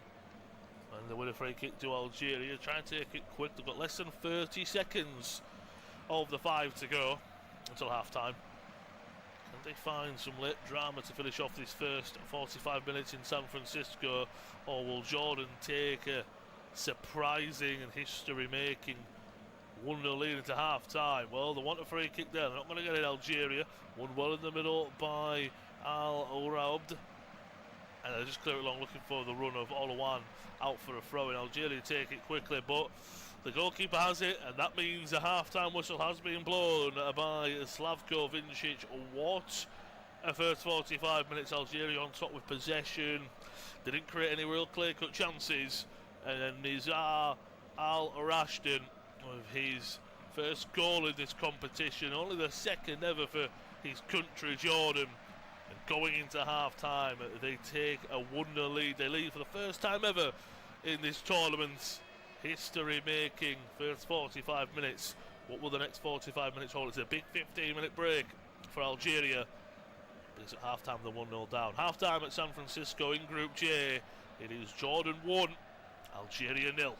And the winner free kick to Algeria, trying to take it quick. They've got less than 30 seconds of the 5 to go until half-time. Can they find some late drama to finish off this first 45 minutes in San Francisco? Or will Jordan take a surprising and history-making 1-0 lead into half-time? Well, they want a free kick there. They're not going to get it, Algeria. One well in the middle by Al Uraubd. And they just clear it along, looking for the run of Olawan out for a throw. And Algeria take it quickly, but the goalkeeper has it, and that means a half-time whistle has been blown by Slavko Vincic. What a first 45 minutes. Algeria on top with possession. They didn't create any real clear-cut chances. And then Nizar Al-Rashdan with his first goal in this competition, only the second ever for his country, Jordan. And going into half-time, they take a 1-0 lead. They lead for the first time ever in this tournament. History-making first 45 minutes. What will the next 45 minutes hold? It's a big 15-minute break for Algeria. But it's at half-time, they're 1-0 down. Half-time at San Francisco in Group J. It is Jordan 1, Algeria 0.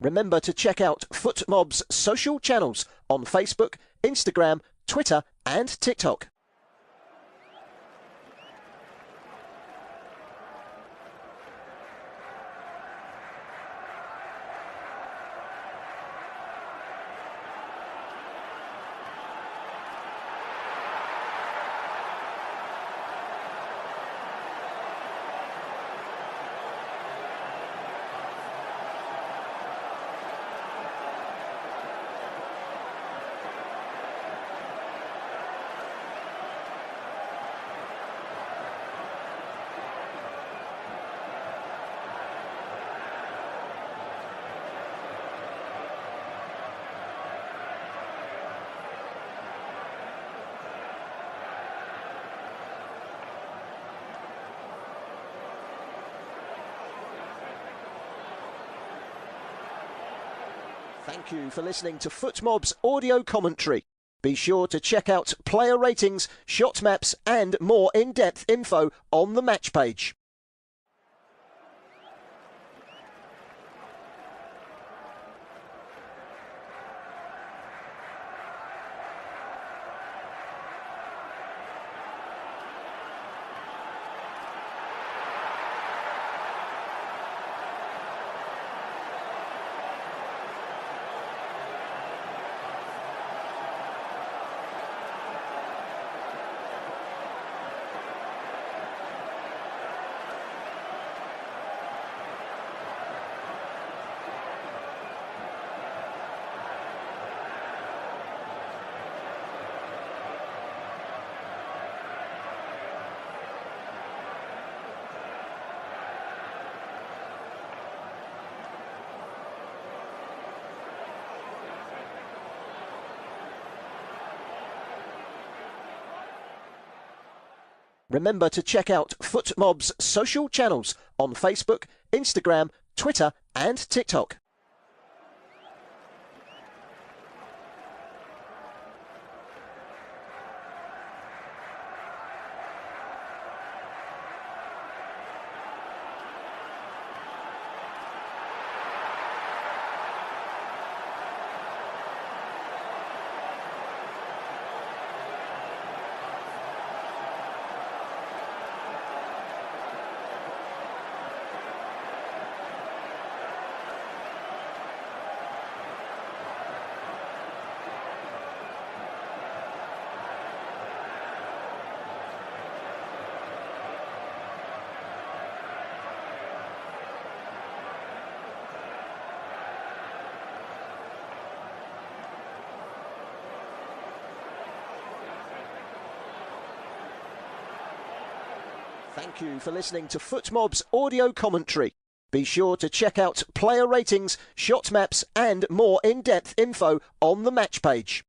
Remember to check out FootMob's social channels on Facebook, Instagram, Twitter and TikTok. Thank you for listening to FootMob's audio commentary. Be sure to check out player ratings, shot maps and more in-depth info on the match page. Remember to check out FootMob's social channels on Facebook, Instagram, Twitter and TikTok. Thank you for listening to FootMob's audio commentary. Be sure to check out player ratings, shot maps and more in-depth info on the match page.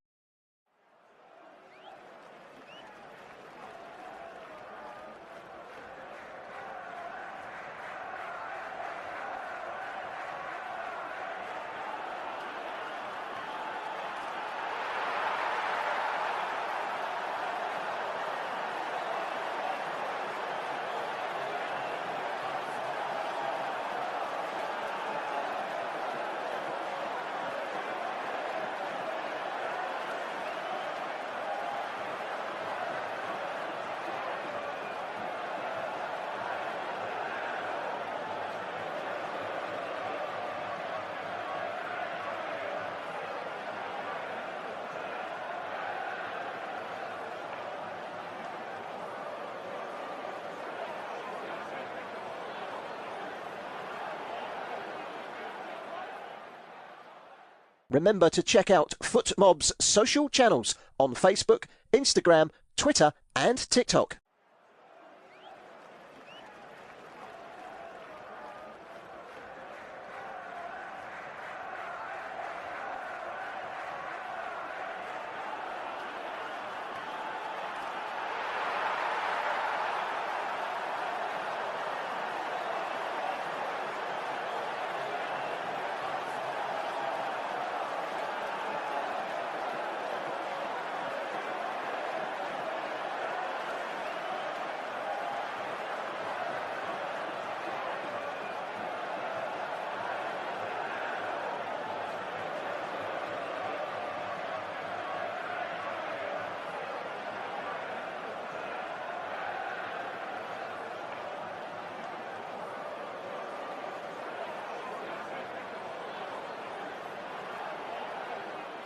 Remember to check out FootMob's social channels on Facebook, Instagram, Twitter and TikTok.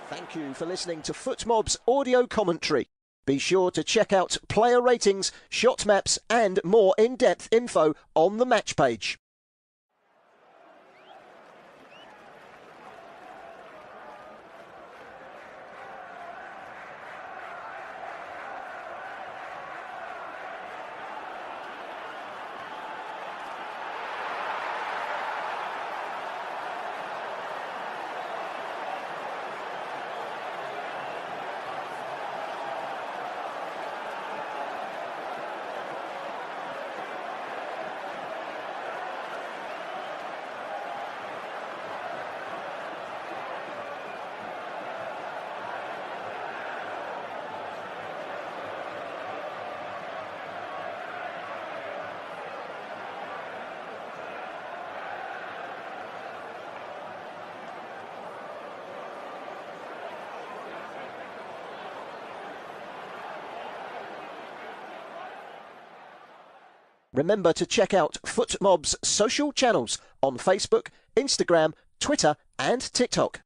Thank you for listening to FootMob's audio commentary. Be sure to check out player ratings, shot maps and more in-depth info on the match page. Remember to check out FootMob's social channels on Facebook, Instagram, Twitter and TikTok.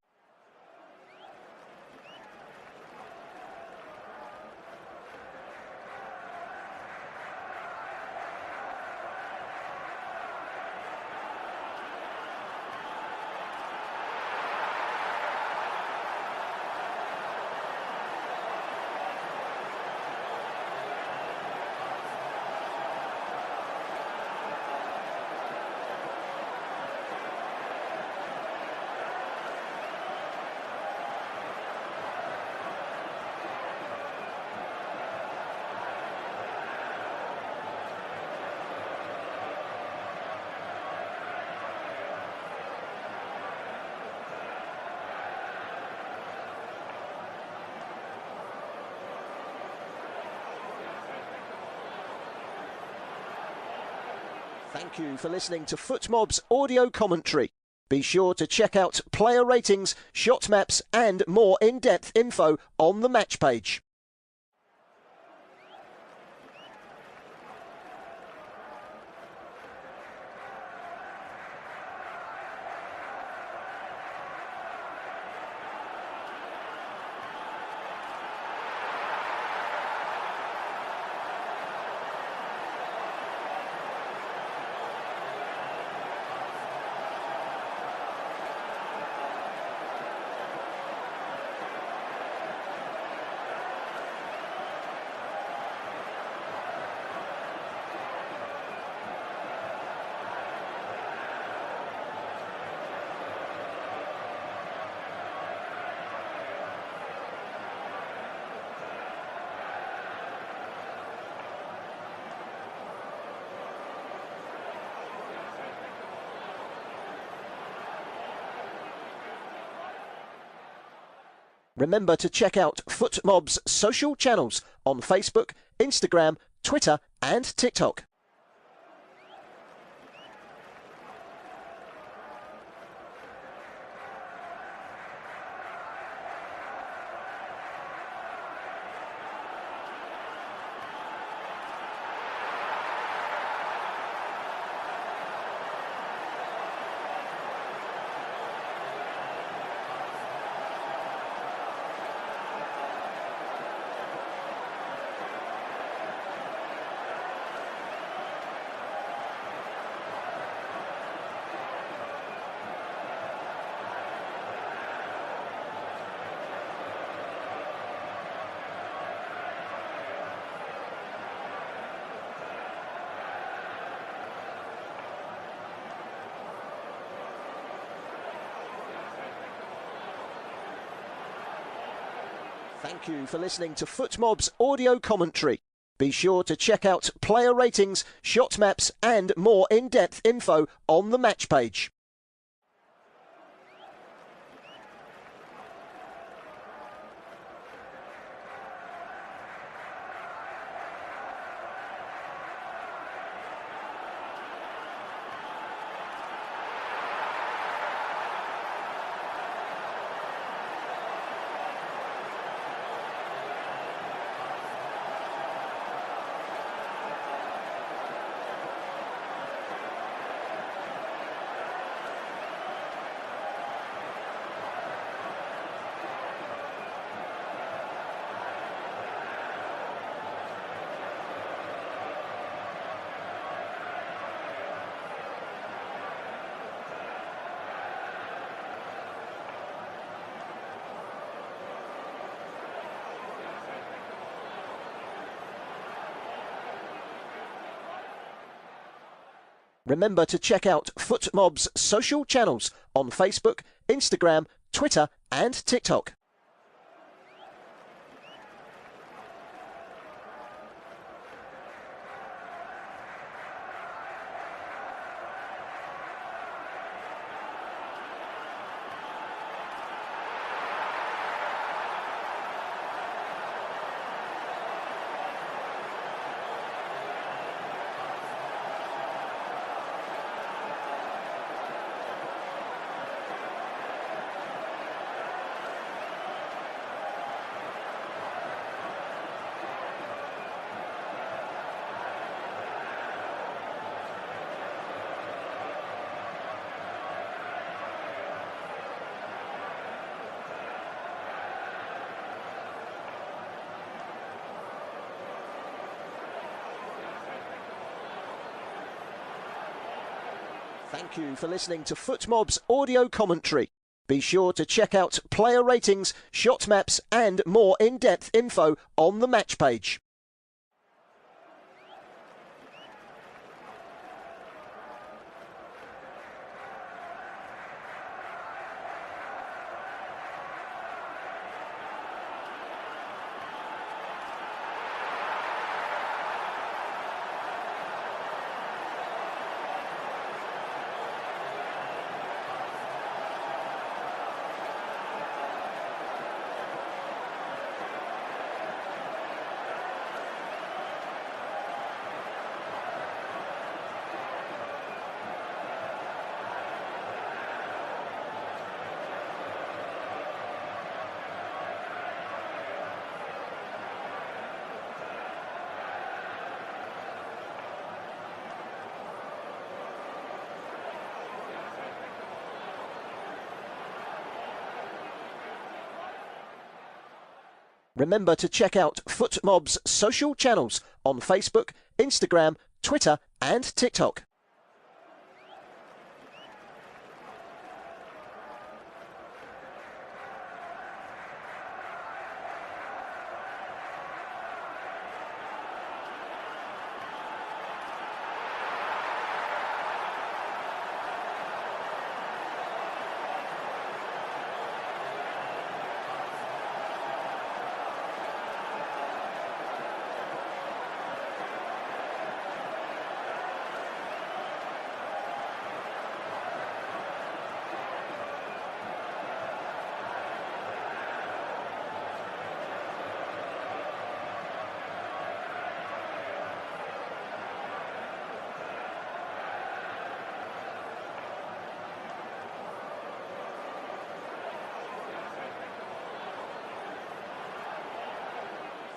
Thank you for listening to FootMob's audio commentary. Be sure to check out player ratings, shot maps and more in-depth info on the match page. Remember to check out FootMob's social channels on Facebook, Instagram, Twitter and TikTok. Thank you for listening to FootMob's audio commentary. Be sure to check out player ratings, shot maps and more in-depth info on the match page. Remember to check out FootMob's social channels on Facebook, Instagram, Twitter and TikTok. Thank you for listening to FootMob's audio commentary. Be sure to check out player ratings, shot maps and more in-depth info on the match page. Remember to check out FootMob's social channels on Facebook, Instagram, Twitter and TikTok.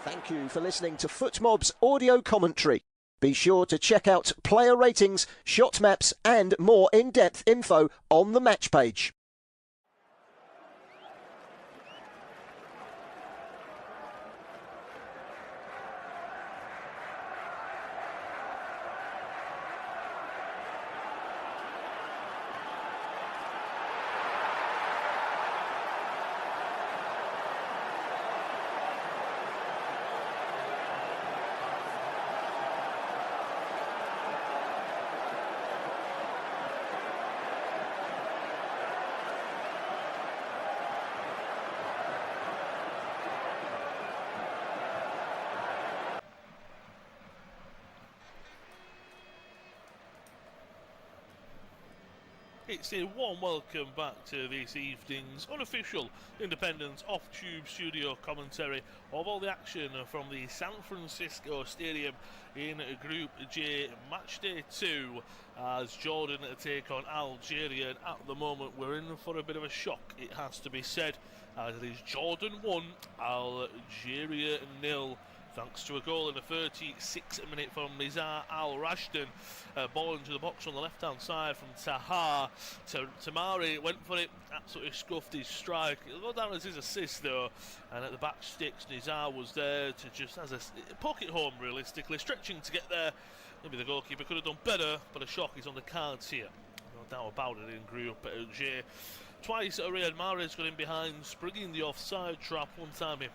Thank you for listening to FootMob's audio commentary. Be sure to check out player ratings, shot maps and more in-depth info on the match page. It's a warm welcome back to this evening's unofficial independent off-tube studio commentary of all the action from the San Francisco Stadium in Group J, Match Day 2, as Jordan take on Algeria. And at the moment we're in for a bit of a shock, it has to be said, as it is Jordan 1, Algeria 0. Thanks to a goal in the 36th minute from Nizar Al-Rashdan. Ball into the box on the left-hand side from Taha. Tamari went for it, absolutely scuffed his strike. It'll go down as his assist though. And at the back sticks, Nizar was there to just as a poke it home realistically, stretching to get there. Maybe the goalkeeper could have done better, but a shock is on the cards here. No doubt about it in Group J. Twice Riyad Mahrez got in behind, springing the offside trap. One time he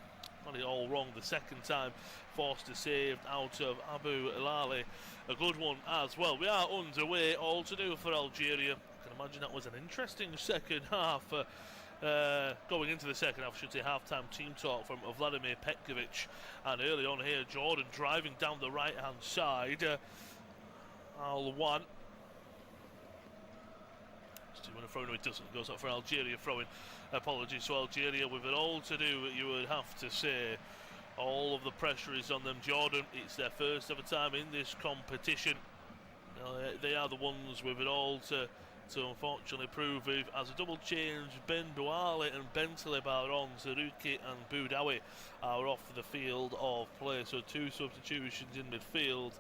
got it all wrong, the second time forced to save out of Abu Elali, a good one as well. We are underway, all to do for Algeria. I can imagine that was an interesting second half. Going into the second half, I should say, half-time team talk from Vladimir Petkovic. And early on here, Jordan driving down the right-hand side. Al-Wan. When a throw, no, it doesn't. Goes up for Algeria throwing. Apologies to Algeria. With it all to do, you would have to say. All of the pressure is on them. Jordan, it's their first ever time in this competition. They are the ones with it all to unfortunately prove it. As a double change, Ben Bouali and Bentaleb are on. Zerouki and Boudawi are off the field of play. So two substitutions in midfield.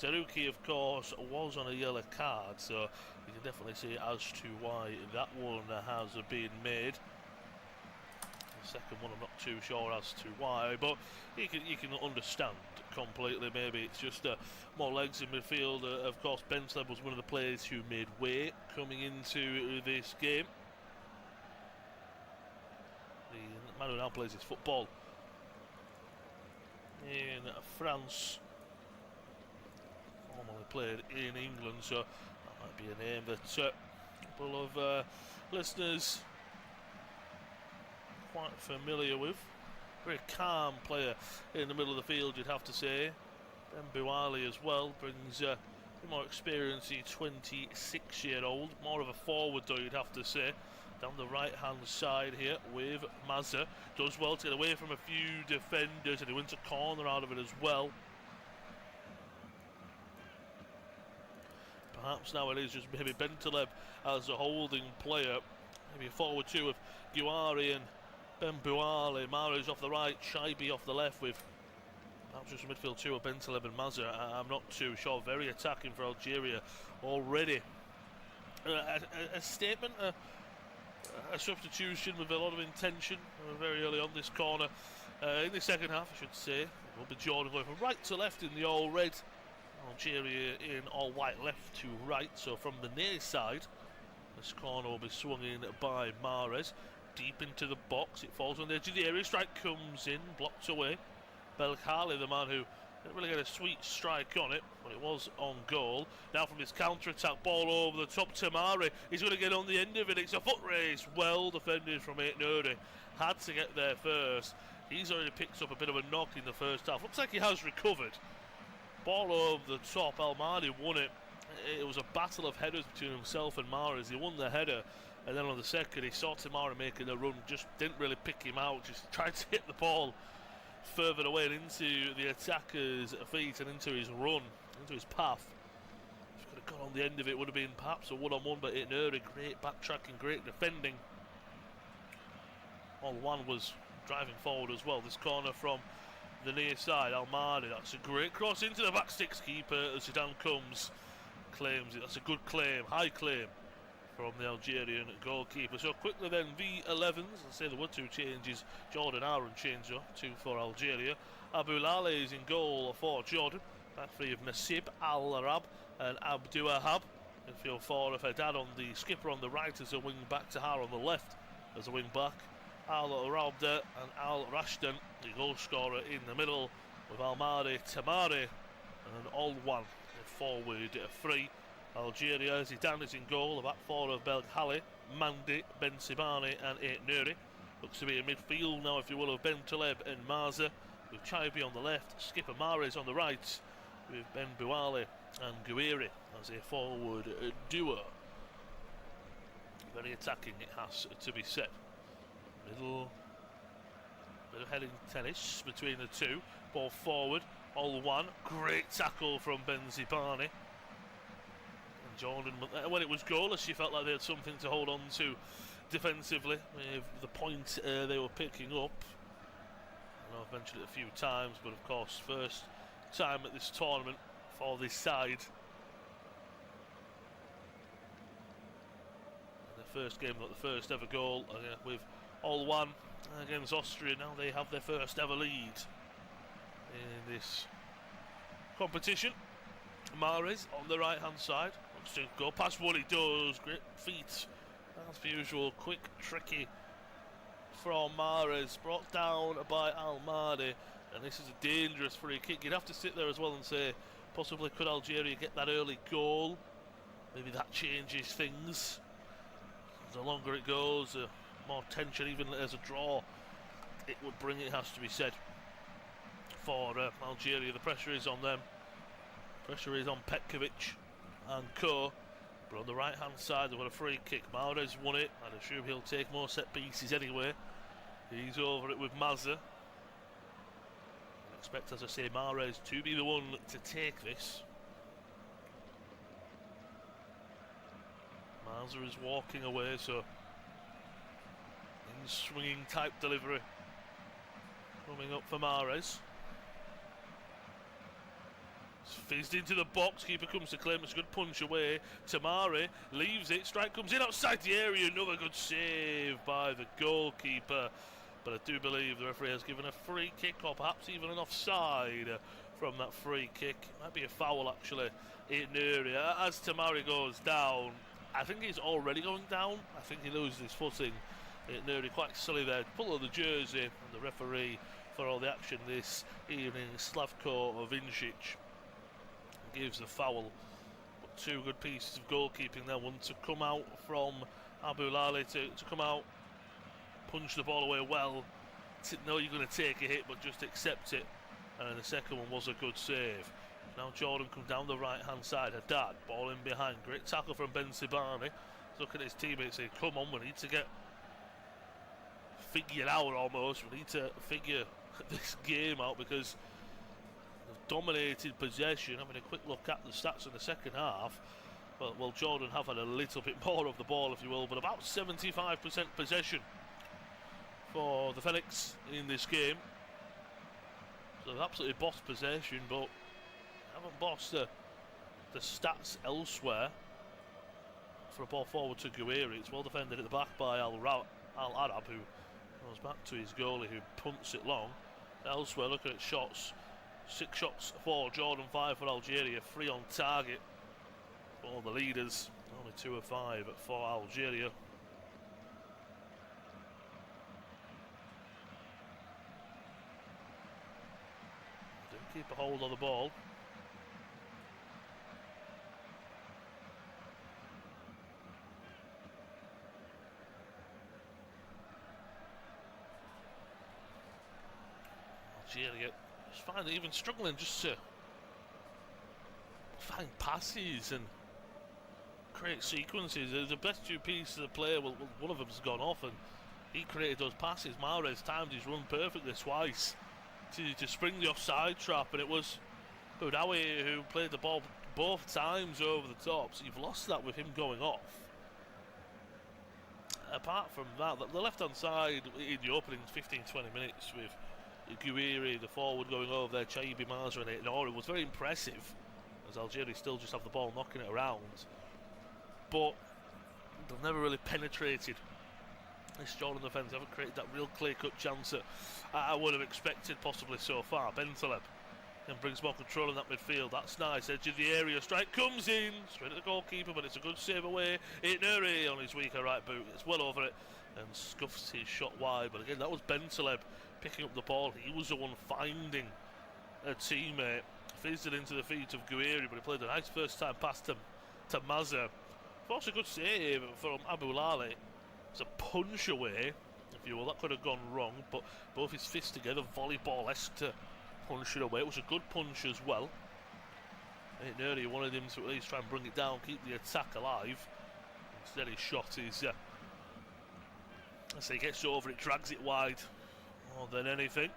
Zerouki, of course, was on a yellow card, so you can definitely see as to why that one has been made. The second one, I'm not too sure as to why, but you can understand completely. Maybe it's just more legs in midfield. Of course, Bentaleb was one of the players who made weight coming into this game. The man who now plays his football in France. Formerly played in England, so that might be a name that a couple of listeners quite familiar with. Very calm player in the middle of the field, you'd have to say. Ben Bouali as well brings a bit more experience. He's 26-year-old, more of a forward though, you'd have to say. Down the right-hand side here with Mazza. Does well to get away from a few defenders, and he wins a corner out of it as well. Perhaps now it is just maybe Bentaleb as a holding player. Maybe a forward two of Guari and Ben Bouali. Mahrez off the right, Shaibi off the left, with perhaps just a midfield two of Bentaleb and Mazza. I'm not too sure. Very attacking for Algeria already. A statement, a substitution with a lot of intention very early on this corner. In the second half, I should say, it will be Jordan going from right to left in the all red. Algeria in all white, left to right. So from the near side, this corner will be swung in by Mahrez. Deep into the box, it falls on the edge of the area. Strike comes in, blocked away. Belkhali, the man who didn't really get a sweet strike on it, but it was on goal. Now from his counter-attack, ball over the top, Tamari. He's going to get on the end of it. It's a foot race, well defended from Aitnouri. Had to get there first. He's already picked up a bit of a knock in the first half. Looks like he has recovered. Ball over the top, El Mahdi won it. It was a battle of headers between himself and Mahrez. He won the header, and then on the second he saw Tamari making a run, just didn't really pick him out, just tried to hit the ball further away and into the attacker's feet and into his run, into his path. If he could have got on the end of it, would have been perhaps a one-on-one, but Aitnouri, great backtracking, great defending. All one was driving forward as well. This corner from the near side. Almadi, that's a great cross into the back six keeper as Zidane comes, claims it. That's a good claim, high claim from the Algerian goalkeeper. So quickly then, V11s. I say there were 2 changes. Jordan Aaron changed up, 2 for Algeria. Abu Lale is in goal for Jordan. Back three of Nasib Al-Arab and Abdou Ahab. Midfield 4 of Haddad on the skipper on the right as a wing back, Tahar on the left as a wing back. Al-Rawda and Al-Rashdan, the goal scorer in the middle, with Almadi, Tamari and an All-One forward 3. Algeria, Zidane is in goal, the back 4 of Belghali, Mandi, Ben Sibani and Ait Nouri. Looks to be a midfield now, if you will, of Ben Taleb and Marza, with Chaibi on the left, skipper Mahrez on the right, with Ben Bouali and Gouiri as a forward duo. Very attacking, it has to be said. Middle bit of heading tennis between the two. Ball forward, All-One, great tackle from Ben Zibani. And Jordan, when it was goalless, you felt like they had something to hold on to defensively with the point they were picking up. I know I've mentioned it a few times, but of course, first time at this tournament for this side. The first game, not the first ever goal with All-One against Austria. Now they have their first ever lead in this competition. Mahrez on the right hand side, looks to go past what he does, great feet as per usual, quick, tricky from Mahrez, brought down by Almadi, and this is a dangerous free kick. You'd have to sit there as well and say, possibly could Algeria get that early goal? Maybe that changes things. The longer it goes, the more tension, even as a draw, it would bring, it has to be said, for Algeria. The pressure is on them. Pressure is on Petkovic and co. But on the right hand side, they've got a free kick. Mahrez won it. I'd assume he'll take more set pieces anyway. He's over it with Mazza. I expect, as I say, Mahrez to be the one to take this. Mazza is walking away, so in swinging type delivery coming up for Mahrez. Fizzed into the box, keeper comes to claim, it's a good punch away. Tamari leaves it, strike comes in outside the area, another good save by the goalkeeper. But I do believe the referee has given a free kick, or perhaps even an offside from that free kick. Might be a foul actually in area. As Tamari goes down, I think he's already going down. I think he loses his footing. Nuri quite silly there. Pull of the jersey, and the referee for all the action this evening, Slavko Vincic, gives the foul. But 2 good pieces of goalkeeping there. One to come out from Abu Lale, to come out, punch the ball away well, to know you're going to take a hit but just accept it. And the second one was a good save. Now Jordan comes down the right hand side. Haddad, ball in behind. Great tackle from Ben Sibani. Look at his teammates saying, come on, we need to get figured out almost. We need to figure this game out because they've dominated possession. Having a quick look at the stats in the second half. Well, Jordan have had a little bit more of the ball, if you will, but about 75% possession for the Phoenix in this game. So they've absolutely bossed possession, but haven't bossed the stats elsewhere. For a ball forward to Gouiri, it's well defended at the back by Al-Arab, who goes back to his goalie, who punts it long. Elsewhere, looking at shots, 6 shots for Jordan, 5 for Algeria, 3 on target for the leaders, only 2 of 5 for Algeria. Do keep a hold of the ball. Algeria just find even struggling just to find passes and create sequences. The best 2 pieces of play, well, one of them's gone off and he created those passes. Mahrez timed his run perfectly twice to spring the offside trap, and it was Boudaoui who played the ball both times over the top, so you've lost that with him going off. Apart from that, the left hand side in the opening 15-20 minutes with Guiri, the forward going over there, Chaibi, Marza and Nori was very impressive, as Algeria still just have the ball knocking it around. But they've never really penetrated this Jordan defence. They haven't created that real clear-cut chance that I would have expected possibly so far. Bentaleb then brings more control in that midfield. That's nice. Edge of the area. Strike comes in. Straight at the goalkeeper, but it's a good save away. Nuri on his weaker right boot. It's well over it and scuffs his shot wide. But again, that was Bentaleb picking up the ball. He was the one finding a teammate. Fizzed it into the feet of Guiri, but he played a nice first time pass to Mazza. Forced a good save from Abu Lali. It's a punch away, if you will. That could have gone wrong, but both his fists together, volleyball-esque to punch it away. It was a good punch as well. Nuri wanted him to at least try and bring it down, keep the attack alive. Instead his shot is, as he gets over it, drags it wide more than anything.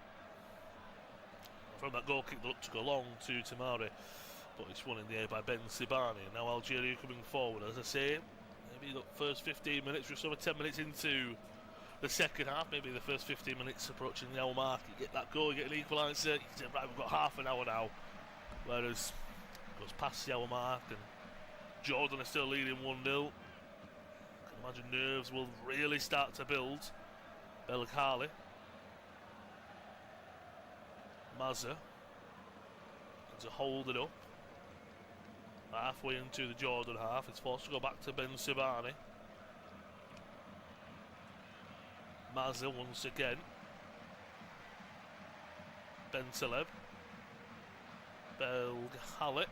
From that goal kick that looked to go long to Tamari, but it's won in the air by Ben Sibani. Now Algeria coming forward, as I say. Maybe the first 15 minutes, just over 10 minutes into the second half, maybe the first 15 minutes approaching the hour mark, you get that goal, you get an equaliser, you say, right, we've got half an hour now. Whereas it goes past the hour mark and Jordan is still leading 1-0. I can imagine nerves will really start to build. Belghali. Mazza to hold it up. Halfway into the Jordan half, it's forced to go back to Ben Sibani. Mazza once again. Bentaleb. Belghali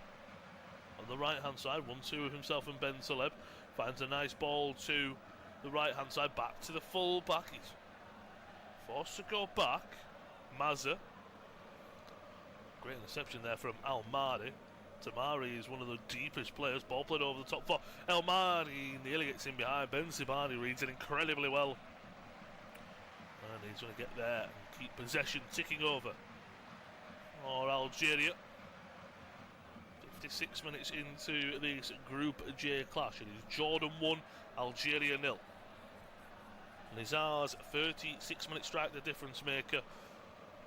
on the right hand side, 1-2 of himself and Bentaleb. Finds a nice ball to the right hand side, back to the full back. He's forced to go back. Mazza. Great interception there from Al Mahdi. Tamari is one of the deepest players. Ball played over the top four. El Mahdi nearly gets in behind. Ben Sibani reads it incredibly well. And he's going to get there and keep possession ticking over. Or Algeria. 56 minutes into this Group J clash. It is Jordan 1, Algeria 0. Nizar's 36-minute strike, the difference maker.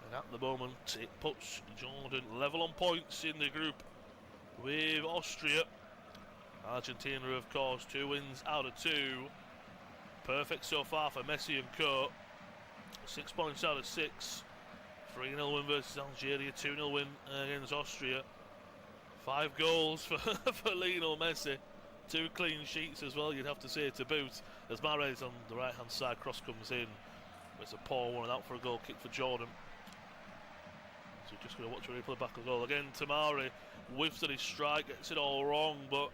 And at the moment, it puts Jordan level on points in the group with Austria. Argentina, of course, 2 wins out of 2. Perfect so far for Messi and co. 6 points out of 6. 3-0 win versus Algeria, 2-0 win against Austria. 5 goals for, for Lionel Messi. 2 clean sheets as well, you'd have to say, to boot. As Mahrez on the right-hand side, cross comes in. It's a poor one and out for a goal kick for Jordan. So just going to watch a replay back of the goal. Again, Tamari whiffs at his strike, gets it all wrong, but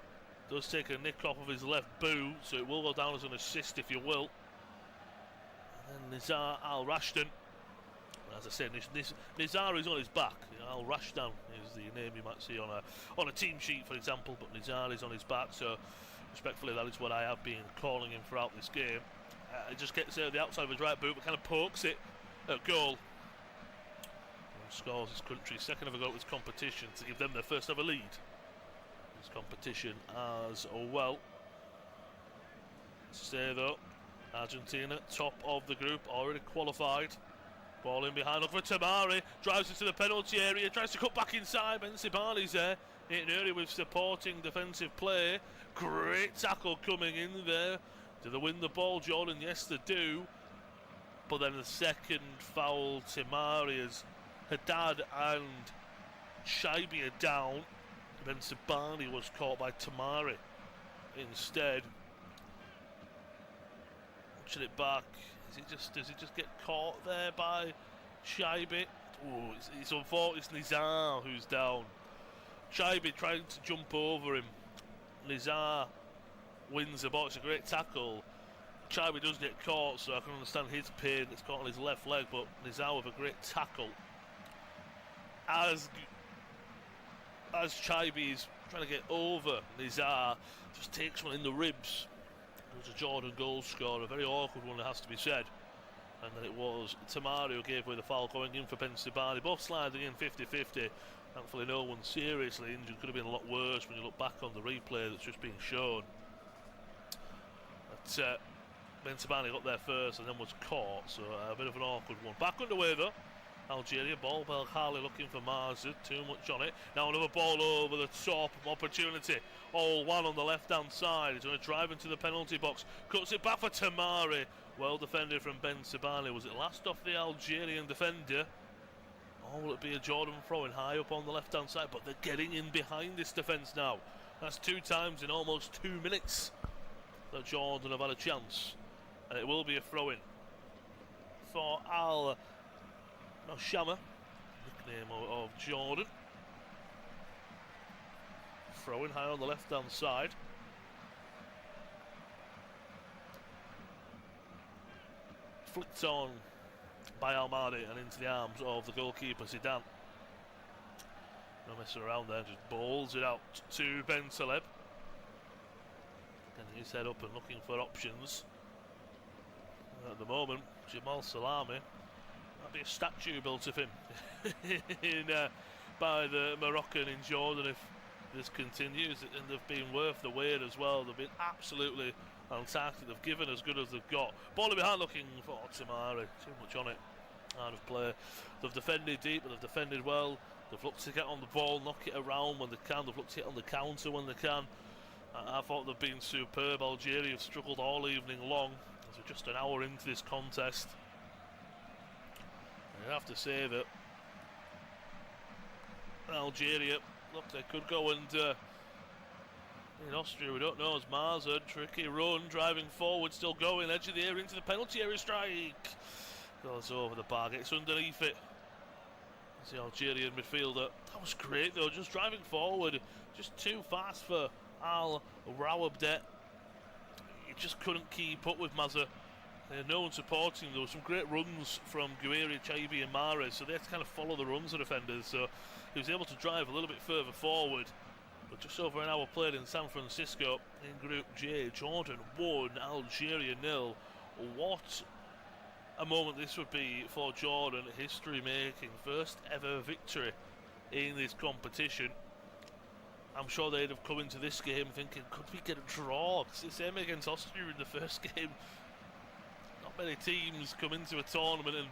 does take a nick off of his left boot, so it will go down as an assist, if you will. And then Nizar Al Rashdan. As I said, Nizar is on his back. Al Rashdan is the name you might see on a team sheet, for example, but Nizar is on his back, so respectfully, that is what I have been calling him throughout this game. He just gets the outside of his right boot, but kind of pokes it at goal. Scores his country's second ever goal at this competition to give them their first ever lead. This competition as well. Stay though, Argentina, top of the group, already qualified. Ball in behind, look for Tamari, drives into the penalty area, tries to cut back inside, Ben Sibani's there. Nuri with supporting defensive play. Great tackle coming in there. Do they win the ball, Jordan? Yes, they do. But then the second foul, Tamari is Haddad and Shaibi are down. Ben Sibani was caught by Tamari instead. Watching it back, does he just get caught there by Shaibi? Oh, it's unfortunate. It's Nizar who's down. Shaibi trying to jump over him. Nizar wins the ball. It's a great tackle. Shaibi does get caught, so I can understand his pain. It's caught on his left leg, but Nizar with a great tackle. As Shaibi is trying to get over Nizar, just takes one in the ribs. It was a Jordan goal scorer, a very awkward one, it has to be said. And then it was Tamari who gave away the foul, going in for Ben Sibani. Both sliding in 50-50. Thankfully no one seriously injured. Could have been a lot worse when you look back on the replay that's just being shown. But Ben Sibani got there first and then was caught, so a bit of an awkward one. Back underway though. Algeria. Ball, Belkhali looking for Marza, too much on it. Now another ball over the top, opportunity. All one on the left-hand side. He's going to drive into the penalty box. Cuts it back for Tamari. Well defended from Ben Sabani. Was it last off the Algerian defender? Or will it be a Jordan throwing high up on the left-hand side? But they're getting in behind this defence now. That's 2 times in almost 2 minutes that Jordan have had a chance. And it will be a throw-in for Shama, nickname of Jordan. Throwing high on the left-hand side. Flicked on by Almadi and into the arms of the goalkeeper Zidane. No messing around there, just bowls it out to Ben Taleb. Getting his head up and looking for options. At the moment, Jamal Salami, might be a statue built of him by the Moroccan in Jordan if this continues, and they've been worth the wait as well. They've been absolutely fantastic. They've given as good as they've got. Ball behind looking for Tamari. Too much on it. Out of play. They've defended deep, but they've defended well. They've looked to get on the ball, knock it around when they can. They've looked to hit on the counter when they can. I thought they've been superb. Algeria have struggled all evening long. As we're just an hour into this contest. I have to say that Algeria, look, they could go and in Austria, we don't know, as Marza, tricky run, driving forward, still going, edge of the area into the penalty area, strike. Goes over the bar, gets underneath it. It's the Algerian midfielder. That was great though, just driving forward, just too fast for Al Rawabdet. He just couldn't keep up with Mazza. No one supporting him. There were some great runs from Guiri, Chaibi and Mahrez, so they had to kind of follow the runs of defenders. So he was able to drive a little bit further forward. But just over an hour played in San Francisco in Group J. Jordan 1, Algeria 0. What a moment this would be for Jordan. History-making, first ever victory in this competition. I'm sure they'd have come into this game thinking, could we get a draw? It's the same against Austria in the first game. Not many teams come into a tournament and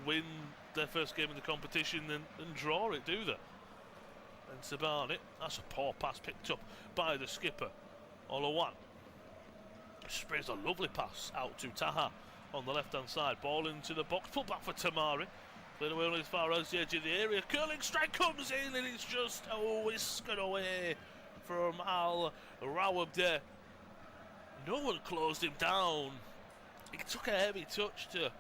win their first game in the competition and draw it, do they? And Sabani, that's a poor pass picked up by the skipper, Olawan. Sprays a lovely pass out to Taha on the left-hand side. Ball into the box, put back for Tamari. Played away only as far as the edge of the area. Curling strike comes in and it's just whiskered away from Al Rawabdet. No one closed him down. He took a heavy touch to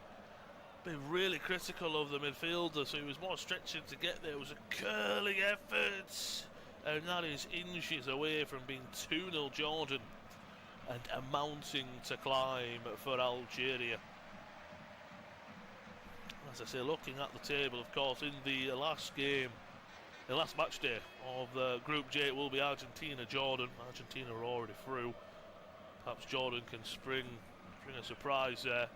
be really critical of the midfielder, so he was more stretching to get there. It was a curling effort, and that is inches away from being 2-0 Jordan and a mountain to climb for Algeria. As I say, looking at the table, of course, in the last game, the last match day of the Group J, it will be Argentina-Jordan. Argentina are already through. Perhaps Jordan can bring a surprise there.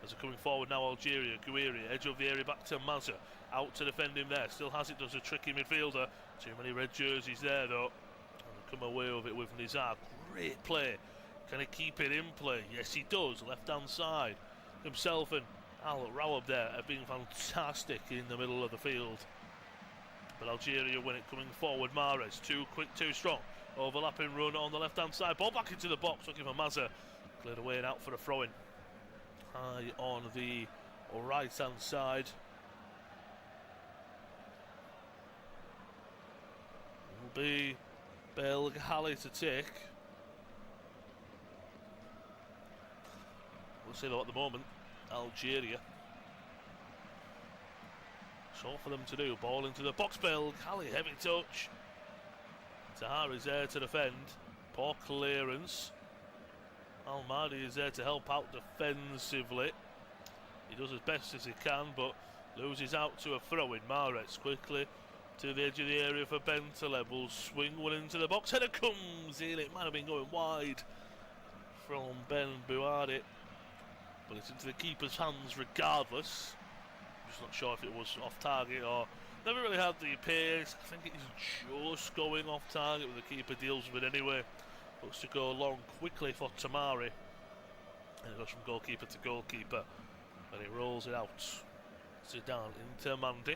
As they're coming forward now, Algeria, Guiri, edge of the area back to Mazza. Out to defend him there. Still has it, does a tricky midfielder. Too many red jerseys there though. And they come away with it with Nizar. Great play. Can he keep it in play? Yes, he does. Left hand side. Himself and Al Rawab there have been fantastic in the middle of the field. But Algeria win it coming forward. Mahrez, too quick, too strong. Overlapping run on the left hand side. Ball back into the box, looking for Mazza. Cleared away and out for a throw-in. High on the right hand side. Will be Belkhali to take. We'll see though at the moment, Algeria. So for them to do, ball into the box. Belkhali, heavy touch. Tahar is there to defend. Poor clearance. Almadi is there to help out defensively. He does as best as he can, but loses out to a throw-in. Mahrez quickly to the edge of the area for Ben Taleb. Will swing one into the box. Header comes in. It might have been going wide from Ben Bouadi, but it's into the keeper's hands regardless. I'm just not sure if it was off target or never really had the pace. I think it's just going off target, but the keeper deals with it anyway. Looks to go long quickly for Tamari, and it goes from goalkeeper to goalkeeper, and he rolls it out Sit down into Mandy.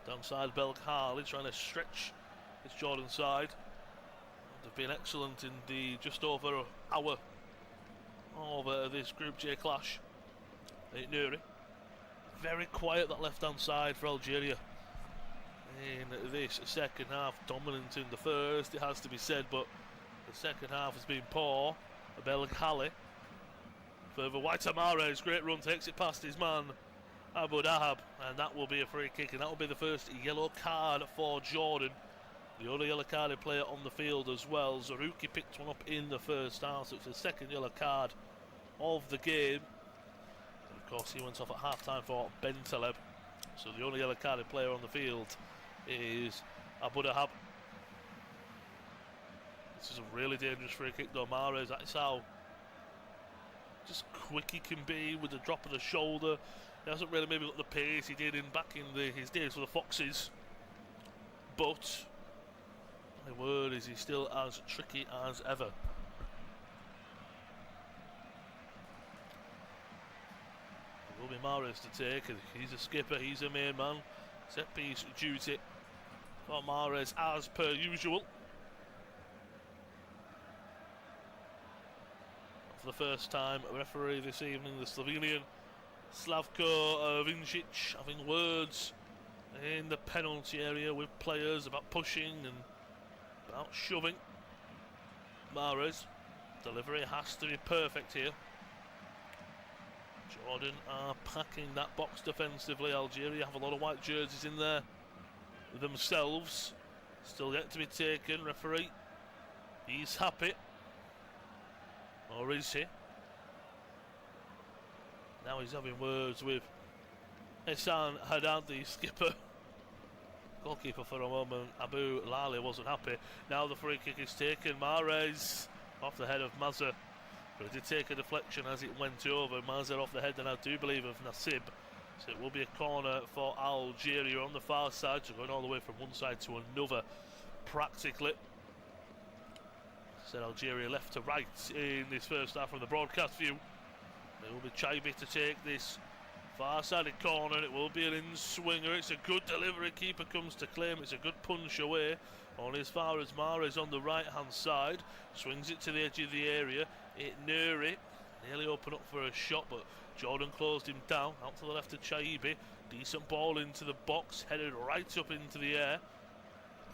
Downside Belghali trying to stretch his Jordan side. They've been excellent in the just over an hour of this Group J clash. Nuri. Very quiet that left hand side for Algeria in this second half. Dominant in the first, it has to be said, but the second half has been poor. Belghali. Further wide to Mahrez, great run, takes it past his man Abu Dahab, and that will be a free kick, and that will be the first yellow card for Jordan. The other yellow carded player on the field as well. Zarouki picked one up in the first half, so it's the second yellow card of the game. And of course, he went off at half time for Bentaleb. So the only yellow carded player on the field is Abu Dahab. This is a really dangerous free kick though. Mahrez, that's how just quick he can be with the drop of the shoulder. He hasn't really maybe got the pace he did back in his days for the Foxes, but my word is he's still as tricky as ever. It will be Mahrez to take. He's a skipper, he's a main man. Set piece duty for Mahrez as per usual. For the first time, a referee this evening, the Slovenian Slavko Vincic, having words in the penalty area with players about pushing and about shoving. Mahrez, delivery has to be perfect here. Jordan are packing that box defensively. Algeria have a lot of white jerseys in there themselves. Still yet to be taken. Referee, he's happy. Or is he? Now he's having words with Hassan Haddad, the skipper. Goalkeeper for a moment, Abu Lali, wasn't happy. Now the free kick is taken. Mahrez off the head of Mazza. But he did take a deflection as it went over. Mazza off the head, and I do believe of Nasib. So it will be a corner for Algeria on the far side. So going all the way from one side to another, practically. Said Algeria left to right in this first half from the broadcast view. It will be Chaibi to take this far-sided corner. It will be an in-swinger. It's a good delivery. Keeper comes to claim. It's a good punch away. Only as far as Mahrez on the right-hand side. Swings it to the edge of the area. Nuri nearly opened up for a shot, but Jordan closed him down. Out to the left of Chaibi. Decent ball into the box. Headed right up into the air.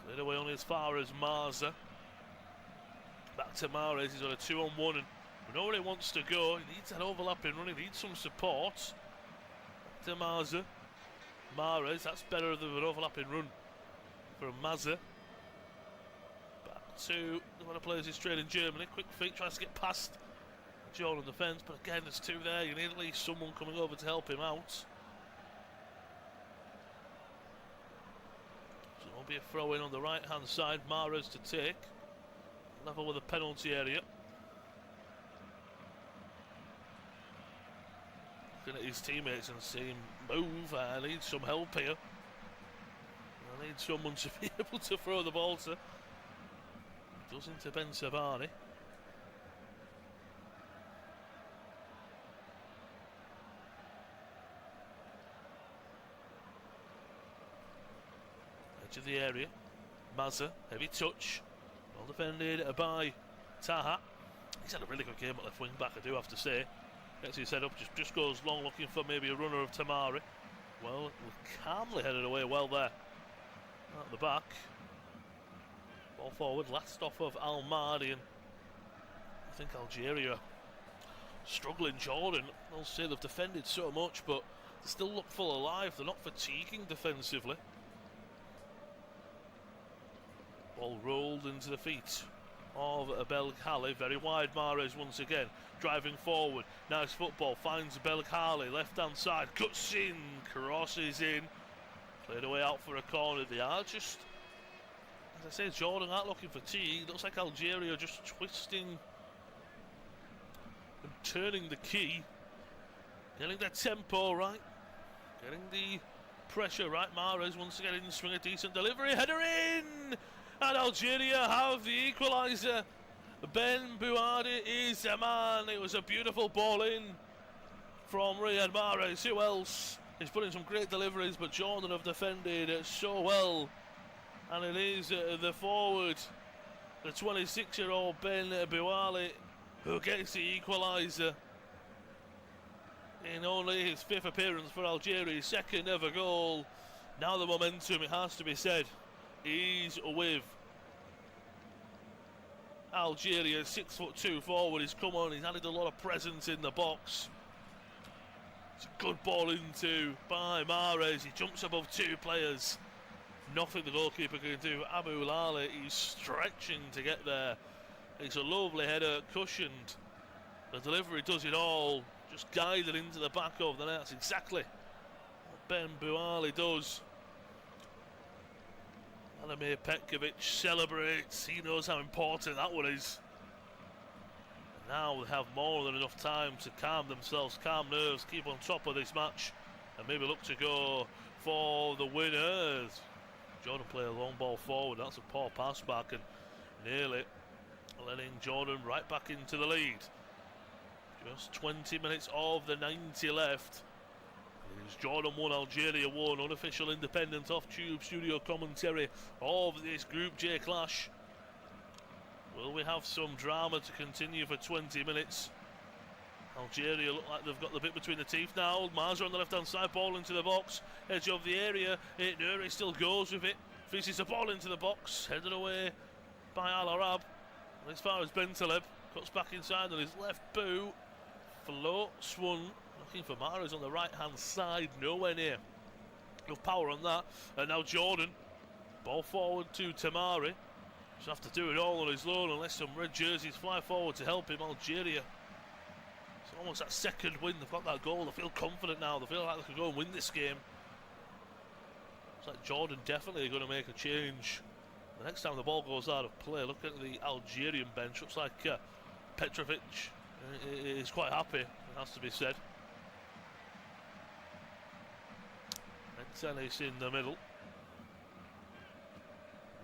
Cleared away only as far as Marza. Back to Mahrez. He's on a 2-on-1, and we know where he wants to go. He needs that overlapping run. He needs some support. Back to Marza. Mahrez, that's better than an overlapping run from Mazza. Back to one of the players who's training in Germany. Quick feet, tries to get past Jordan on the fence, but again, there's two there. You need at least someone coming over to help him out. So it'll be a throw in on the right hand side. Mahrez to take. Level with the penalty area. Looking at his teammates and seeing move. I need some help here. I need someone to be able to throw the ball to. Doesn't to Ben Savani. Edge of the area. Mazza, heavy touch. Well defended by Taha. He's had a really good game at left wing back, I do have to say. Gets his head up, just goes long, looking for maybe a runner of Tamari. Well, calmly headed away well there. At the back. Ball forward, last off of Al Mahdi, and I think Algeria struggling. Jordan, I'll say they've defended so much, but they still look full alive. They're not fatiguing defensively. Ball rolled into the feet of Belghali. Very wide Mahrez once again. Driving forward. Nice football. Finds Belghali. Left hand side. Cuts in. Crosses in. Played away out for a corner. They are just, as I say, Jordan aren't looking fatigued. Looks like Algeria just twisting and turning the key. Getting their tempo right. Getting the pressure right. Mahrez once again in swing. A decent delivery. Header in! And Algeria have the equaliser. Ben Bouadi is the man. It was a beautiful ball in from Riyad Mahrez. Who else He's put in some great deliveries, but Jordan have defended so well. And it is the forward, the 26-year-old Ben Buali, who gets the equaliser in only his 5th appearance for Algeria, his 2nd ever goal. Now the momentum, it has to be said, is with Algeria. 6'2" forward, he's come on, he's added a lot of presence in the box. It's a good ball into by Mahrez. He jumps above 2 players. Nothing the goalkeeper can do. Abu Lale, he's stretching to get there. It's a lovely header, cushioned. The delivery does it all. Just guided into the back of the net. That's exactly what Ben Buali does. Vladimir Petkovic celebrates. He knows how important that one is. And now they have more than enough time to calm themselves, calm nerves, keep on top of this match, and maybe look to go for the winners. Jordan play a long ball forward. That's a poor pass back, and nearly letting Jordan right back into the lead. Just 20 minutes of the 90 left. It's Jordan 1, Algeria 1, unofficial independent off-tube studio commentary of this Group J clash. Will we have some drama to continue for 20 minutes? Algeria look like they've got the bit between the teeth now. Marza on the left-hand side, ball into the box, edge of the area. Nuri still goes with it, fizzes the ball into the box, headed away by Al Arab. As far as Bentaleb, cuts back inside on his left boot. Floats one, looking for Mahrez on the right-hand side, nowhere near. Enough power on that. And now Jordan, ball forward to Tamari. Just have to do it all on his own unless some red jerseys fly forward to help him. Algeria, it's almost that second win. They've got that goal. They feel confident now. They feel like they could go and win this game. It's like Jordan definitely going to make a change. The next time the ball goes out of play, look at the Algerian bench. Looks like Petrovic is quite happy, it has to be said. And tennis in the middle.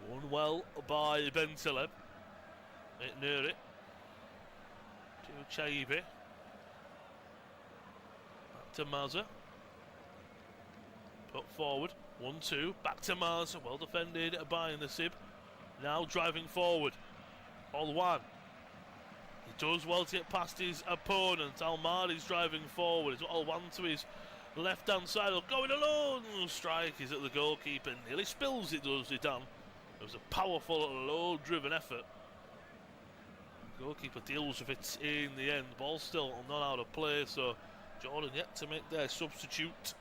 Won well by Bentaleb. Nuri to Chaibi. Back to Maza. Put forward. 1-2. Back to Maza. Well defended by Nasib. Now driving forward. All one. He does well to get past his opponent. Almari's driving forward. He's got all one to his left-hand side. Going alone. Strike is at the goalkeeper. Nearly spills it, does it, Dan? It was a powerful, low-driven effort. The goalkeeper deals with it in the end. Ball still not out of play, so Jordan yet to make their substitute.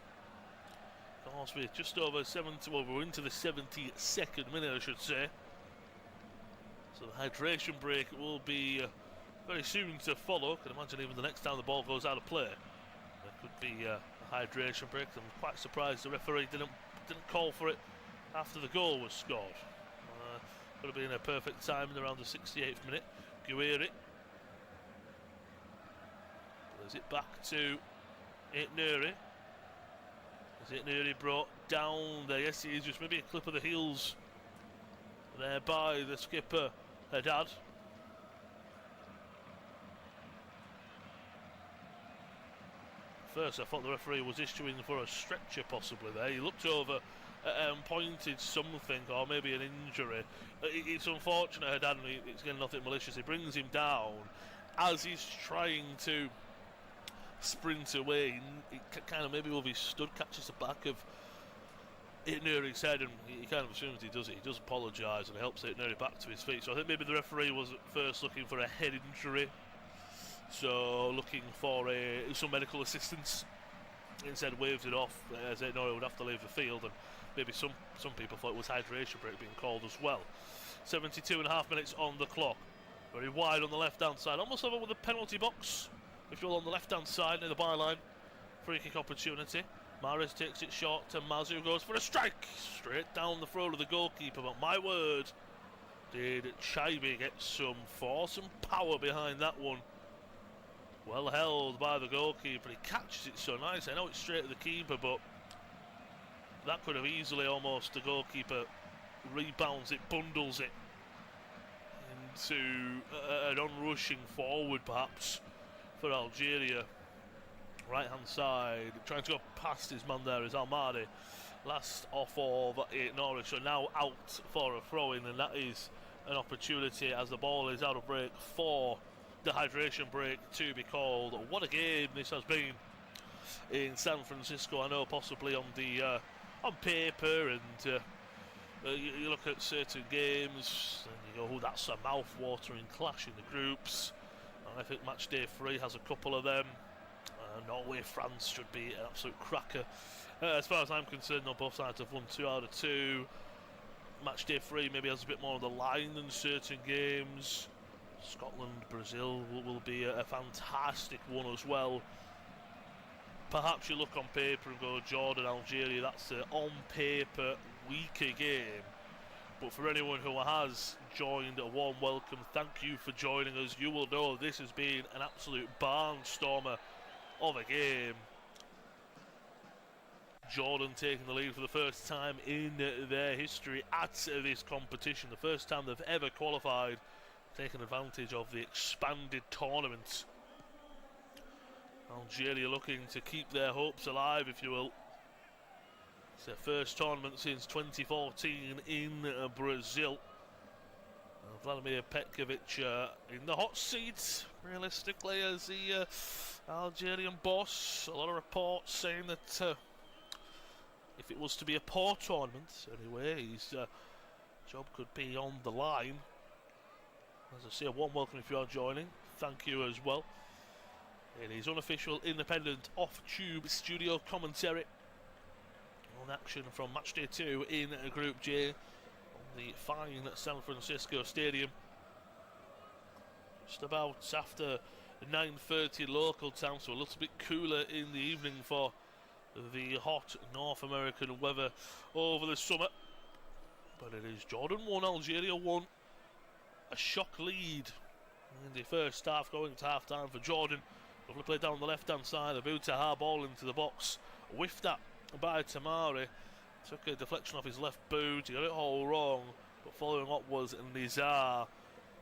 Of course, we're just over 70, well, we're into the 72nd minute, I should say. So the hydration break will be very soon to follow. I can imagine even the next time the ball goes out of play, there could be a hydration break. I'm quite surprised the referee didn't call for it after the goal was scored. Could have been a perfect timing around the 68th minute. Guiri. Plays it back to Nuri. Is Nuri brought down there? Yes, he is. Just maybe a clip of the heels there by the skipper, Haddad. First, I thought the referee was issuing for a stretcher possibly there. He looked over and pointed something, or maybe an injury. It's unfortunate, Haddad, it's again nothing malicious. He brings him down as he's trying to sprint away. He kind of maybe with his stud catches the back of Nuri's head, and he kind of assumes he does it. He does apologise and helps Nuri back to his feet. So I think maybe the referee was at first looking for a head injury, so looking for some medical assistance. Instead waved it off as Nuri would have to leave the field, and maybe some people thought it was hydration break being called as well. 72.5 minutes on the clock. Very wide on the left-hand side, almost level with the penalty box, if you're on the left-hand side near the byline. Free kick opportunity. Mahrez takes it short to Mazu, goes for a strike straight down the throat of the goalkeeper. But my word, did Chaibi get some force and power behind that one. Well held by the goalkeeper. He catches it so nice. I know it's straight to the keeper, but that could have easily almost, the goalkeeper rebounds it, bundles it into an onrushing forward perhaps for Algeria. Right hand side, trying to go past his man there is Almadi. Last off of Norwich, so now out for a throw-in, and that is an opportunity as the ball is out of break for the hydration break to be called. What a game this has been in San Francisco. I know possibly on the on paper, and you look at certain games and you go, oh, that's a mouth-watering clash in the groups. And I think match day 3 has a couple of them. Norway, France should be an absolute cracker. As far as I'm concerned, both sides have won 2 out of 2. Match day 3 maybe has a bit more on the line than certain games. Scotland, Brazil will be a fantastic one as well. Perhaps you look on paper and go, Jordan, Algeria, that's an on paper weaker game. But for anyone who has joined, a warm welcome. Thank you for joining us. You will know this has been an absolute barnstormer of a game. Jordan taking the lead for the first time in their history at this competition. The first time they've ever qualified, taking advantage of the expanded tournament. Algeria looking to keep their hopes alive, if you will. It's their first tournament since 2014 in Brazil. Vladimir Petkovic in the hot seat, realistically, as the Algerian boss. A lot of reports saying that if it was to be a poor tournament, anyway, his job could be on the line. As I say, a warm welcome if you are joining. Thank you as well. It is unofficial, independent, off-tube studio commentary on action from matchday 2 in Group J on the fine San Francisco Stadium. Just about after 9:30 local time, so a little bit cooler in the evening for the hot North American weather over the summer. But it is Jordan 1, Algeria 1. A shock lead in the first half, going to half time for Jordan. Lovely play down the left hand side. Abu Tahar ball into the box. Whiffed that by Tamari. Took a deflection off his left boot. He got it all wrong. But following up was Nizar.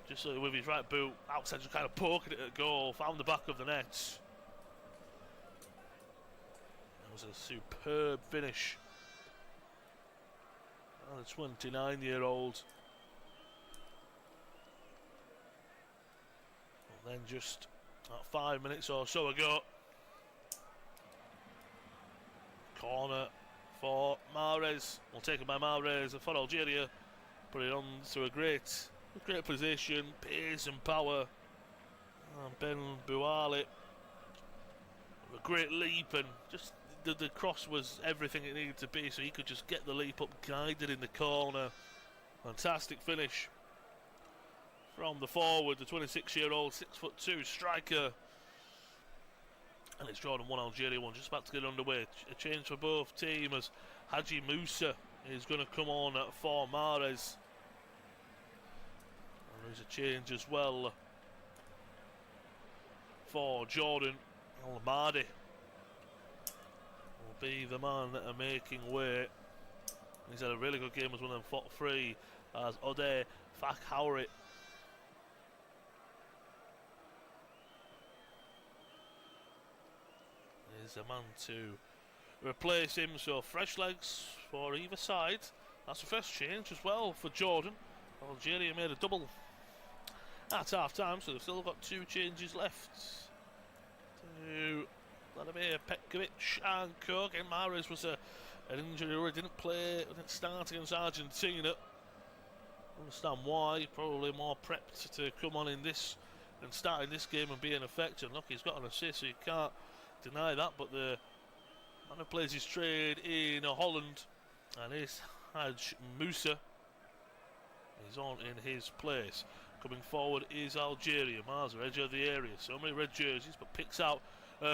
Just with his right boot outside, just kind of poking it at goal. Found the back of the net. That was a superb finish. And the 29-year-old. And then just 5 minutes or so ago, corner for Mahrez. We'll take it by Mahrez for Algeria. Put it on to a great position, pace and power. And Ben Bouali, a great leap, and just the cross was everything it needed to be, so he could just get the leap up, guided in the corner. Fantastic finish from the forward, the 26-year-old, 6'2" striker. And it's Jordan 1, Algeria 1, just about to get underway. A change for both teams as Haji Musa is going to come on for Mahrez. And there's a change as well for Jordan. Almadi will be the man making way. He's had a really good game as one of them fought free as Ode Fakhouri. Is a man to replace him, so fresh legs for either side. That's the first change as well for Jordan. Algeria made a double at half time, so they've still got 2 changes left to Vladimir Petkovic and co. Again, Mahrez was an injury where he didn't start against Argentina. Understand why, probably more prepped to come on in this and start in this game and be an effect. And look, he's got an assist, so you can't deny that. But the man who plays his trade in Holland, and is Haj Musa, is on in his place. Coming forward is Algeria. Marza, edge of the area, so many red jerseys, but picks out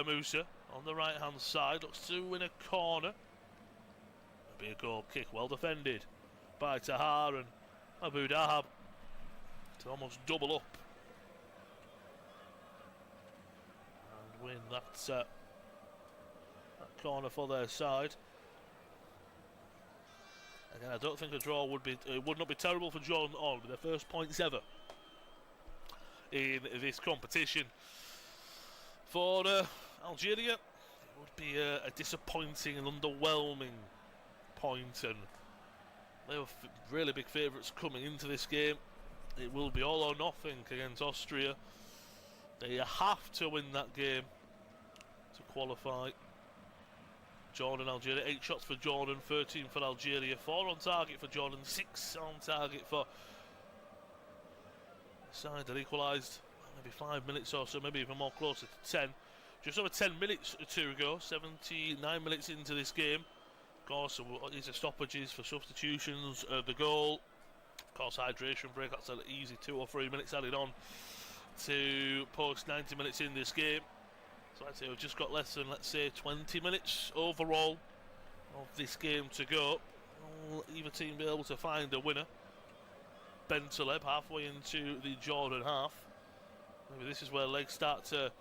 Musa on the right hand side. Looks to win a corner. That'll be a goal kick, well defended by Tahar and Abu Dahab to almost double up and win that corner for their side. Again, I don't think a draw would not be terrible for Jordan on with their first points ever in this competition. For Algeria, be a disappointing and underwhelming point, and they were really big favourites coming into this game. It will be all or nothing against Austria. They have to win that game to qualify. Jordan, Algeria, 8 shots for Jordan, 13 for Algeria, 4 on target for Jordan, 6 on target for the side that equalised maybe 5 minutes or so, maybe even more, closer to 10. Just over 10 minutes to go, 79 minutes into this game. Of course, these are stoppages for substitutions of the goal. Of course, hydration break, that's an easy 2 or 3 minutes added on to post 90 minutes in this game. So I'd say we've just got less than, let's say, 20 minutes overall of this game to go. Will either team be able to find a winner? Bentaleb halfway into the Jordan half. Maybe this is where legs start to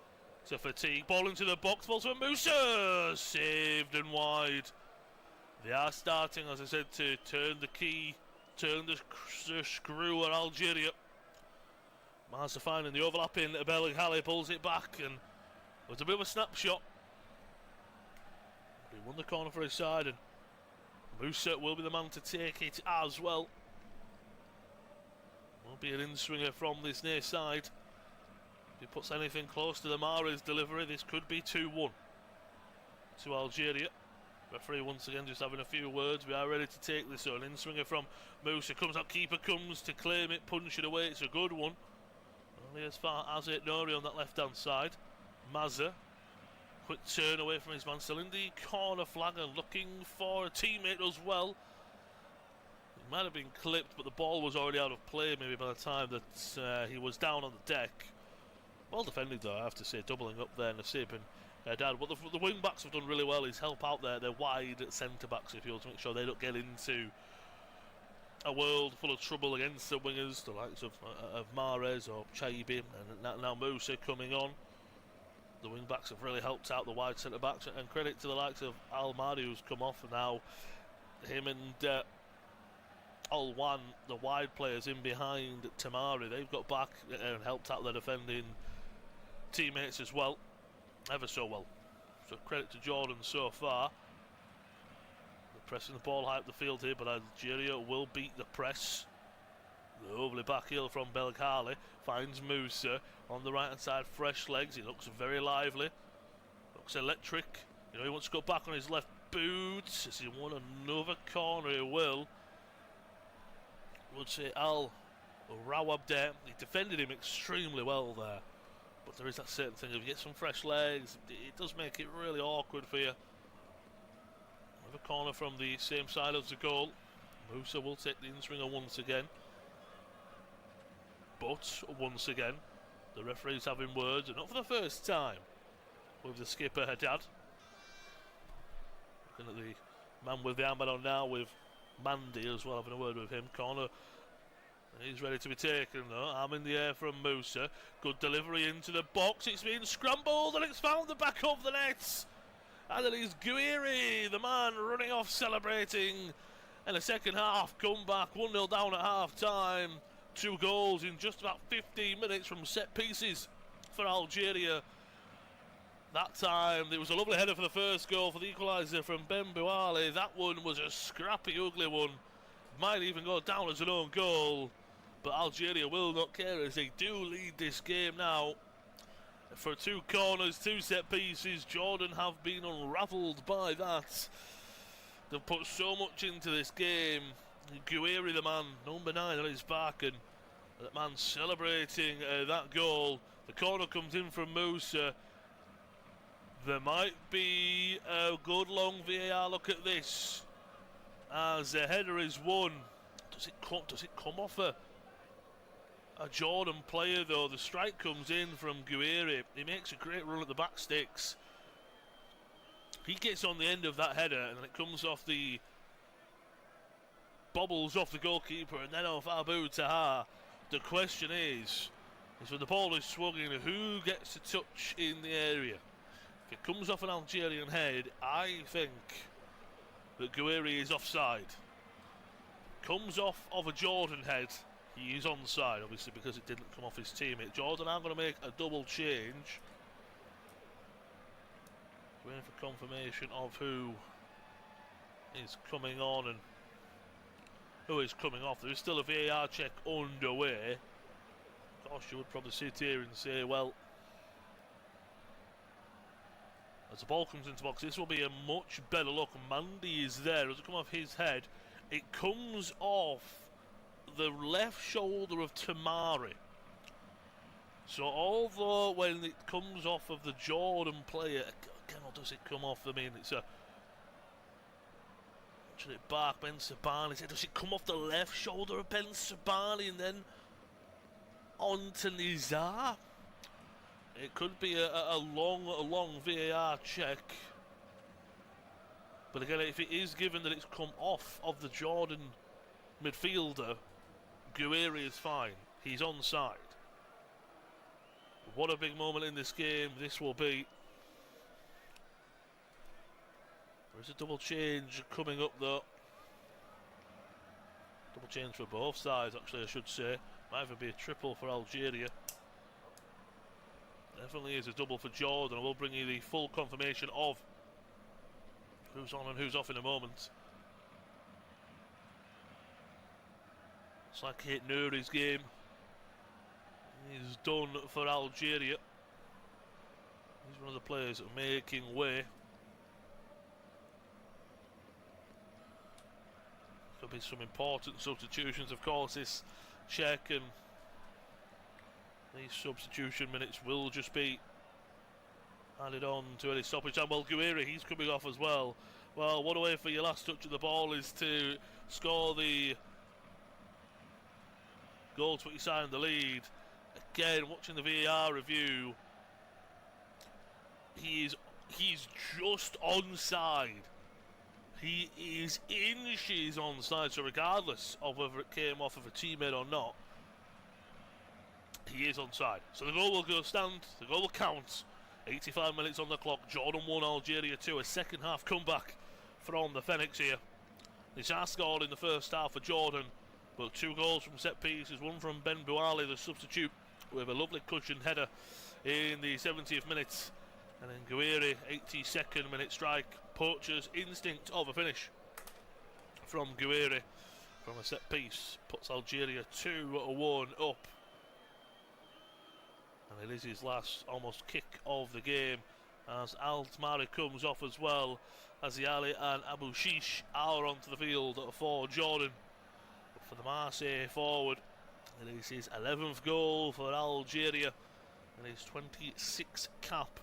fatigue. Ball into the box, ball to Musa! Saved and wide. They are starting, as I said, to turn the key, turn the screw at Algeria. Marza finding the overlapping Bellinghali, pulls it back, and it was a bit of a snapshot. He won the corner for his side, and Musa will be the man to take it as well. Will be an in-swinger from this near side. If he puts anything close to the Mahrez delivery, this could be 2-1 to Algeria. Referee once again just having a few words. We are ready to take this on. In-swinger from Musa, comes out, keeper comes to claim it, punch it away. It's a good one. Only as far as it, Nori on that left-hand side. Mazza, quick turn away from his man, still in the corner flag and looking for a teammate as well. He might have been clipped, but the ball was already out of play maybe by the time that he was down on the deck. Well defended though, I have to say, doubling up there, Nasib and Dad. What the wing backs have done really well is help out their wide centre backs, if you will, to make sure they don't get into a world full of trouble against the wingers, the likes of Mahrez or Chaibi, and now Musa coming on. The wing backs have really helped out the wide centre backs, and credit to the likes of Al-Mahdi, who's come off, and now him and Al-Wan, the wide players in behind Tamari, they've got back and helped out their defending teammates as well, ever so well. So credit to Jordan so far. They're pressing the ball high up the field here, but Algeria will beat the press. The overly back heel from Belghali finds Musa on the right hand side, fresh legs. He looks very lively, looks electric. You know, he wants to go back on his left boot. As he won another corner, he will. Would say Al Rawab there. He defended him extremely well there, but there is that certain thing, if you get some fresh legs, it does make it really awkward for you. Another corner from the same side as the goal. Musa will take the in-swinger once again. But, once again, the referee's having words, and not for the first time, with the skipper Haddad. Looking at the man with the armband on now, with Mandy as well, having a word with him. Corner, he's ready to be taken though. Arm in the air from Musa. Good delivery into the box. It's been scrambled, and it's found the back of the net. And it is Guiri, the man running off celebrating. In the second half, come back 1-0 down at half time. 2 goals in just about 15 minutes from set pieces for Algeria. That time, there was a lovely header for the first goal for the equaliser from Ben Bouali. That one was a scrappy, ugly one. Might even go down as an own goal. But Algeria will not care, as they do lead this game now. For 2 corners, 2 set pieces, Jordan have been unravelled by that. They've put so much into this game. Guiri, the man, number 9 on his back, and that man celebrating that goal. The corner comes in from Musa. There might be a good long VAR look at this, as the header is won. Does it come off a Jordan player though? The strike comes in from Guiri. He makes a great run at the back sticks. He gets on the end of that header, and then it comes off the bobbles off the goalkeeper and then off Abu Taha. The question is when the ball is swung in, who gets a touch in the area? If it comes off an Algerian head, I think that Guiri is offside. Comes off of a Jordan head, he is onside, obviously, because it didn't come off his teammate. Jordan are going to make a double change. waiting for confirmation of who is coming on and who is coming off. There is still a VAR check underway. Of course, you would probably sit here and say, well, as the ball comes into box, this will be a much better look. Mandy is there. Does it come off his head? It comes off the left shoulder of Tamari. So although when it comes off of the Jordan player, again, or does it come off? I mean, it's a... Watching it back, Ben Sabani. Does it come off the left shoulder of Ben Sabani and then onto Nizar? It could be a long VAR check. But again, if it is given that it's come off of the Jordan midfielder, Guerri is fine. He's onside. What a big moment in this game this will be. There's a double change coming up though. Double change for both sides, actually, I should say. Might even be a triple for Algeria. Definitely is a double for Jordan. I will bring you the full confirmation of who's on and who's off in a moment. It's like Kate Nouri's game. He's done for Algeria. He's one of the players that are making way. Could be some important substitutions, of course, this check, and these substitution minutes will just be added on to any stoppage time. Well, Guerri, he's coming off as well. Well, what a way for your last touch of the ball is to score the goal to put you side in the lead. Again, watching the VAR review, he's just onside. He is inches onside, so regardless of whether it came off of a teammate or not, he is onside. So the goal will go stand, the goal will count. 85 minutes on the clock. Jordan 1, Algeria 2. A second half comeback from the Phoenix here. Nizar scored in the first half for Jordan, but 2 goals from set pieces, one from Ben Bouali, the substitute, with a lovely cushioned header in the 70th minute. And then Guerri, 82nd minute strike. Poacher's instinct of a finish from Guerri from a set piece puts Algeria 2-1 up. And it is his last almost kick of the game as Altmari comes off as well. Aziali and Abu Shish are onto the field for Jordan. But for the Marseille forward, it is his 11th goal for Algeria and his 26th cap.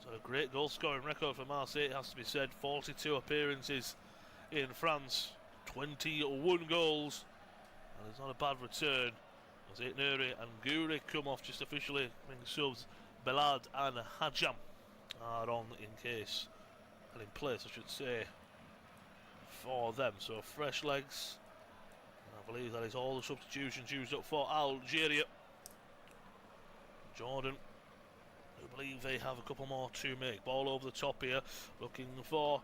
So a great goal scoring record for Marseille, it has to be said. 42 appearances in France, 21 goals, and it's not a bad return. As Nuri and Guri come off just officially, being subs. Belad and Hajam are on in case, and in place I should say, for them. So fresh legs, and I believe that is all the substitutions used up for Algeria. Jordan, I believe they have a couple more to make. Ball over the top here, looking for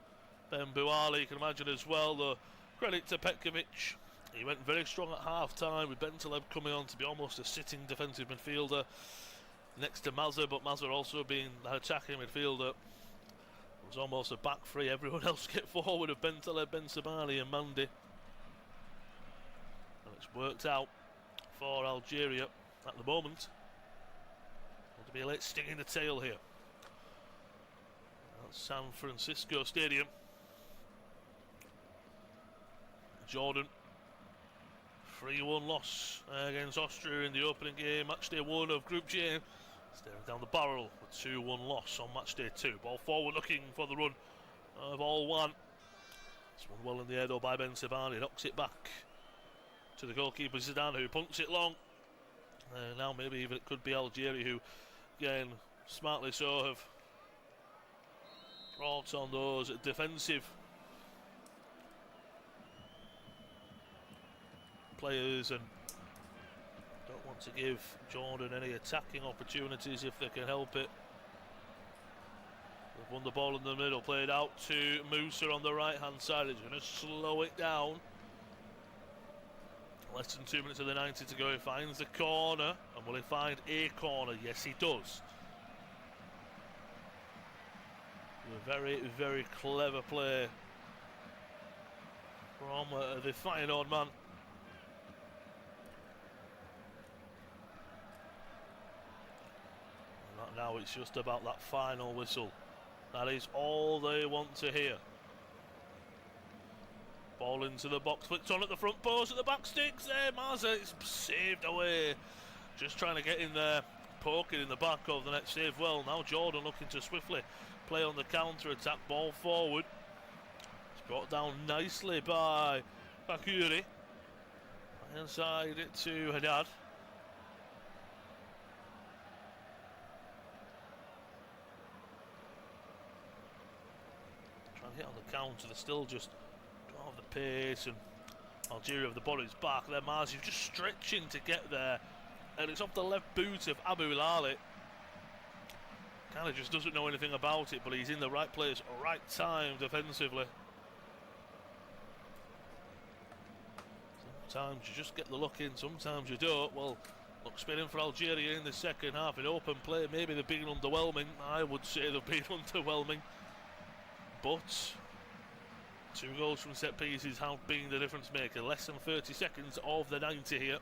Ben Bouali. You can imagine as well, the credit to Petkovic. He went very strong at half-time with Bentaleb coming on to be almost a sitting defensive midfielder next to Mazza, but Mazza also being an attacking midfielder. It was almost a back three. Everyone else get forward of Bentaleb, Ben Sabani and Mandy. And it's worked out for Algeria at the moment. To be a late sting in the tail here. That's San Francisco Stadium. Jordan, 3-1 loss against Austria in the opening game. Matchday 1 of Group J. Staring down the barrel with 2-1 loss on matchday 2. Ball forward looking for the run of all one. It's one well in the air though by Ben Sabani. Knocks it back to the goalkeeper Zidane, who punts it long. Now maybe even it could be Algeria who, again, smartly so, have brought on those defensive players and don't want to give Jordan any attacking opportunities if they can help it. They've won the ball in the middle, played out to Musa on the right hand side. He's going to slow it down. Less than 2 minutes of the 90 to go. He finds the corner, and will he find a corner? Yes, he does. A very, very clever play from the Feyenoord man. And now it's just about that final whistle. That is all they want to hear. Ball into the box, flicked on at the front post, at the back sticks there. Marza is saved away. Just trying to get in there, poking in the back of the net, save well. Now Jordan looking to swiftly play on the counter-attack, ball forward. It's brought down nicely by Bakuri. Inside it to Haddad. Trying to hit on the counter, they're still just of the pace, and Algeria of the ball is back. There Marzi just stretching to get there, and it's off the left boot of Abu Lali. Kind of just doesn't know anything about it, but he's in the right place, right time defensively. Sometimes you just get the look in, sometimes you don't. Well, look, spinning for Algeria in the second half in open play. Maybe they've been underwhelming. I would say they've been underwhelming, but 2 goals from set pieces have been the difference maker. Less than 30 seconds of the 90 here.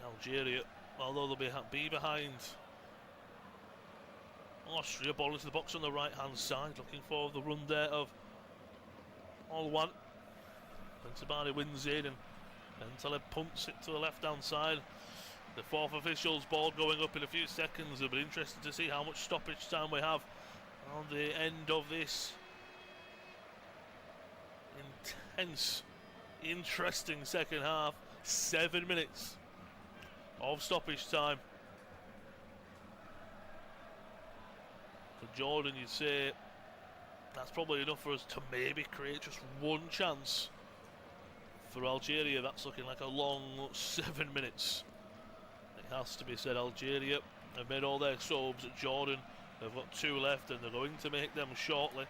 Algeria, although they'll be behind Austria, ball into the box on the right hand side, looking for the run there of All-One. Bentabani wins in, and Taleb punts it to the left hand side. The fourth official's ball going up in a few seconds. It'll be interesting to see how much stoppage time we have on the end of this intense, interesting second half. 7 minutes of stoppage time. For Jordan, you'd say that's probably enough for us to maybe create just one chance. For Algeria, that's looking like a long 7 minutes. It has to be said, Algeria have made all their subs. Jordan, they've got 2 left, and they're going to make them shortly.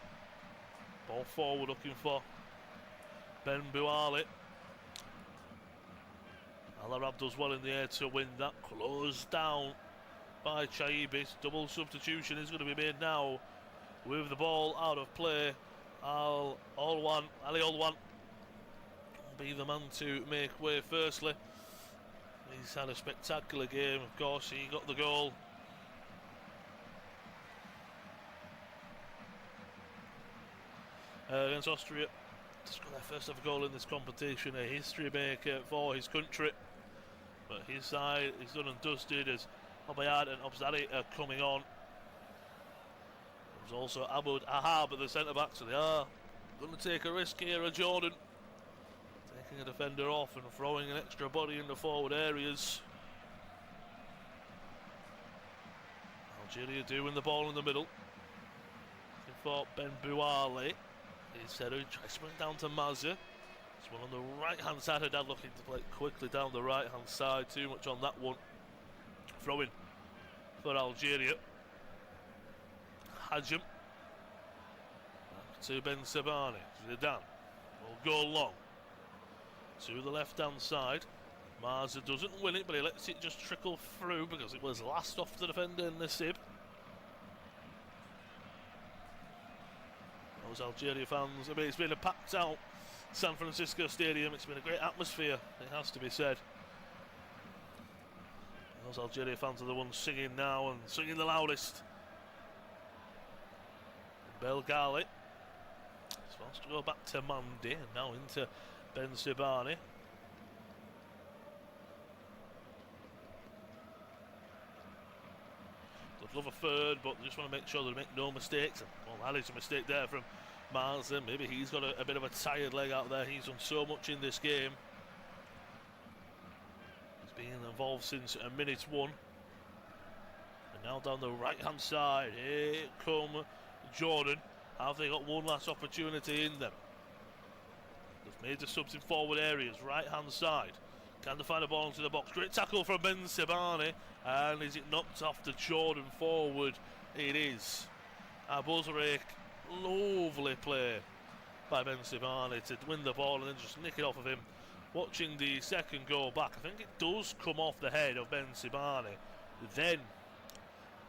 Ball forward looking for Ben Bouali. Al-Arab does well in the air to win that. Closed down by Chaibis. Double substitution is going to be made now with the ball out of play. Ali All-One will be the man to make way firstly. He's had a spectacular game, of course. He got the goal. Against Austria. Just got their first ever goal in this competition, a history maker for his country. But his side is done and dusted as Obayad and Obzadi are coming on. There's also Abud Ahab at the centre back, so they are going to take a risk here at Jordan. Taking a defender off and throwing an extra body in the forward areas. Algeria do win the ball in the middle. Looking for Ben Bouali. Seru tries to bring it down to Mazza. This one on the right hand side. Haddad looking to play it quickly down the right hand side. Too much on that one. Throwing for Algeria. Hajim. Back to Ben Sabani. Zidane will go long to the left hand side. Mazza doesn't win it, but he lets it just trickle through because it was last off the defender in the Sib. Those Algeria fans, I mean, it's been a packed out San Francisco Stadium. It's been a great atmosphere, it has to be said. Those Algeria fans are the ones singing now and singing the loudest. Belgali supposed to go back to Mandi and now into Ben Sibani. They'd love a third, but they just want to make sure they make no mistakes. Well, that is a mistake there from Marsden. Maybe he's got a bit of a tired leg out there. He's done so much in this game. He's been involved since minute 1. And now down the right hand side, here come Jordan. Have they got one last opportunity in them? They've made the subs in forward areas, right hand side. Can they find a ball into the box? Great tackle from Ben Sibani. And is it knocked off to Jordan forward? It is. Abuzarek, lovely play by Ben Sibani to win the ball and then just nick it off of him. Watching the second goal back, I think it does come off the head of Ben Sibani. Then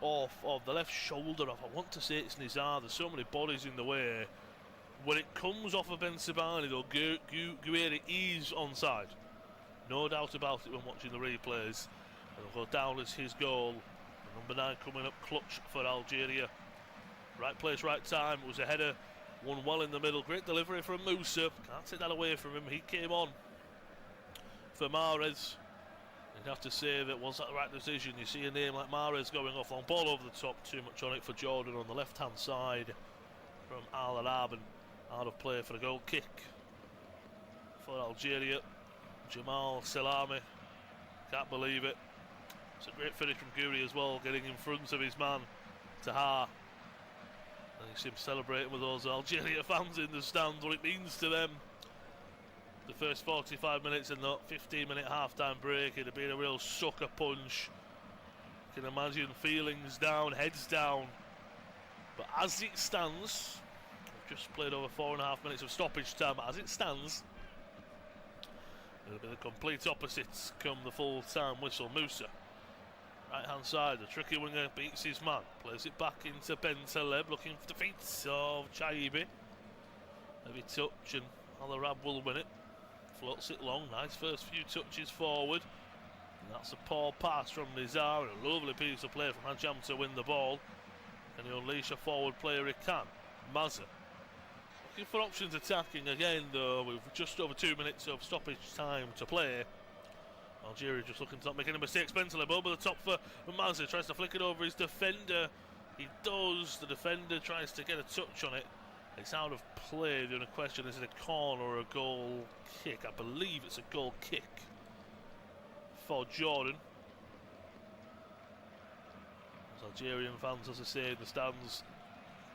off of the left shoulder of, I want to say it's Nizar, there's so many bodies in the way. When it comes off of Ben Sabani though, Guerri is onside. No doubt about it when watching the replays. And it'll go down as his goal. And number 9 coming up clutch for Algeria. Right place, right time. It was a header, won well in the middle. Great delivery from Musa. Can't take that away from him. He came on for Mahrez. You'd have to say that was that the right decision. You see a name like Mahrez going off long ball over the top. Too much on it for Jordan on the left-hand side from Al Arab, and out of play for a goal kick for Algeria. Jamal Salami, can't believe it. It's a great finish from Guri as well, getting in front of his man Taha. And you see him celebrating with those Algeria fans in the stands, what it means to them. The first 45 minutes and that 15-minute half-time break, it'd have been a real sucker punch. You can imagine feelings down, heads down. But as it stands, we've just played over 4.5 minutes of stoppage time. As it stands, it'll be the complete opposites come the full-time whistle. Musa, right-hand side, the tricky winger beats his man. Plays it back into Ben Taleb, looking for the feet of Chaibi. Heavy touch and Al Arab will win it. Floats it long, nice first few touches forward. And that's a poor pass from Nizar, and a lovely piece of play from Hajam to win the ball. Can he unleash a forward player? He can. Mazza looking for options attacking again though, with just over 2 minutes of stoppage time to play. Algeria just looking to not make any mistakes. Bentaleb over the top for Mazza, tries to flick it over his defender. He does, the defender tries to get a touch on it. It's out of play. The only question is it a corner or a goal kick? I believe it's a goal kick for Jordan. As Algerian fans, as I say, in the stands,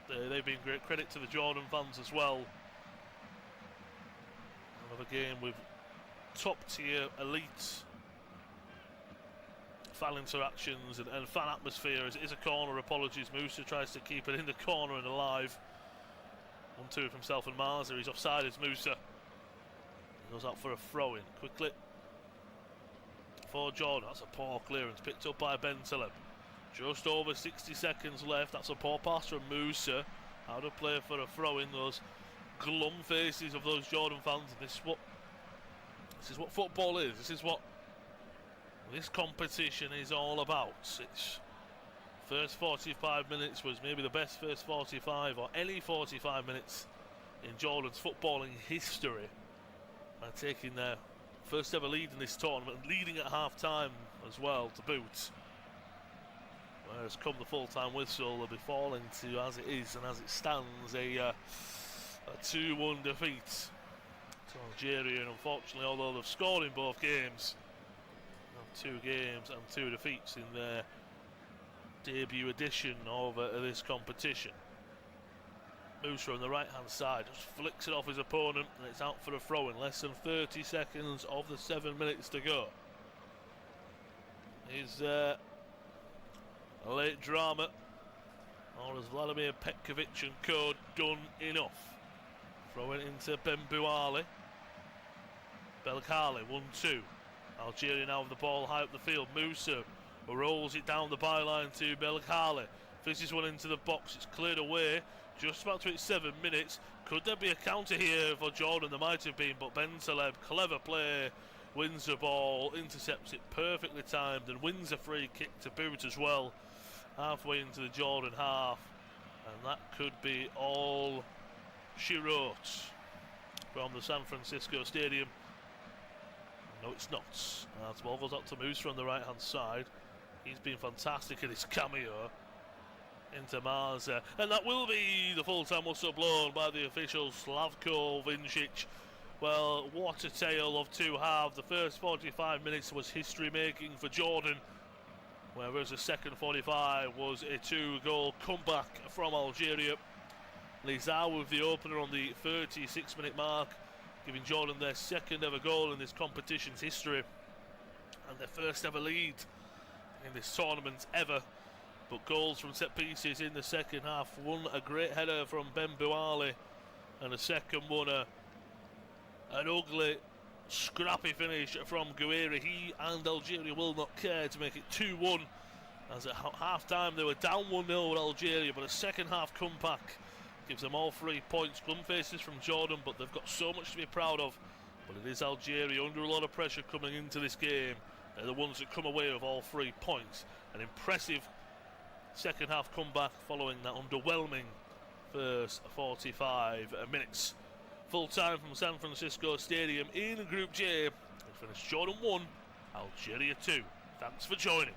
they've been great credit to the Jordan fans as well. Another game with top tier elite fan interactions and fan atmosphere. As it is a corner, apologies. Musa tries to keep it in the corner and alive. 1-2 from himself and Marza. He's offside as Musa. He goes out for a throw-in quickly for Jordan. That's a poor clearance picked up by Ben Taleb. Just over 60 seconds left. That's a poor pass from Musa. Out of play for a throw-in. Those glum faces of those Jordan fans. And this is what football is. This is what this competition is all about. It's first 45 minutes was maybe the best first 45 or any 45 minutes in Jordan's footballing history. By taking their first ever lead in this tournament and leading at half time as well to boot. Whereas come the full-time whistle, they'll be falling to, as it is and as it stands, a 2-1 defeat to Algeria. And unfortunately, although they've scored in both games, 2 games and 2 defeats in their debut edition of this competition. Musa on the right-hand side just flicks it off his opponent, and it's out for a throw-in. Less than 30 seconds of the 7 minutes to go. Is a late drama, or has Vladimir Petkovic and co done enough? Throw it into Bembouali. Belkhali 1-2. Algeria now with the ball high up the field. Musa rolls it down the byline to Belkhali. Fizzes one into the box. It's cleared away. Just about to hit 7 minutes. Could there be a counter here for Jordan? There might have been, but Ben Taleb, clever play, wins the ball, intercepts it perfectly timed, and wins a free kick to boot as well. Halfway into the Jordan half. And that could be all she wrote from the San Francisco Stadium. No, it's not. The ball goes out to Musa on the right-hand side. He's been fantastic in his cameo into Marza. And that will be the full-time whistle blown by the official Slavko Vincic. Well, what a tale of two halves. The first 45 minutes was history-making for Jordan, whereas the second 45 was a 2-goal comeback from Algeria. Lizar with the opener on the 36-minute mark, giving Jordan their second ever goal in this competition's history and their first ever lead in this tournament ever. But goals from set pieces in the second half. One, a great header from Bembouali, and the second one, an ugly, scrappy finish from Guerri. He and Algeria will not care to make it 2-1 As at half-time they were down 1-0 with Algeria, but a second-half comeback gives them all 3 points. Glum faces from Jordan, but they've got so much to be proud of. But it is Algeria under a lot of pressure coming into this game. They're the ones that come away with all 3 points. An impressive second-half comeback following that underwhelming first 45 minutes. Full time from San Francisco Stadium in Group J. It finished Jordan 1, Algeria 2. Thanks for joining.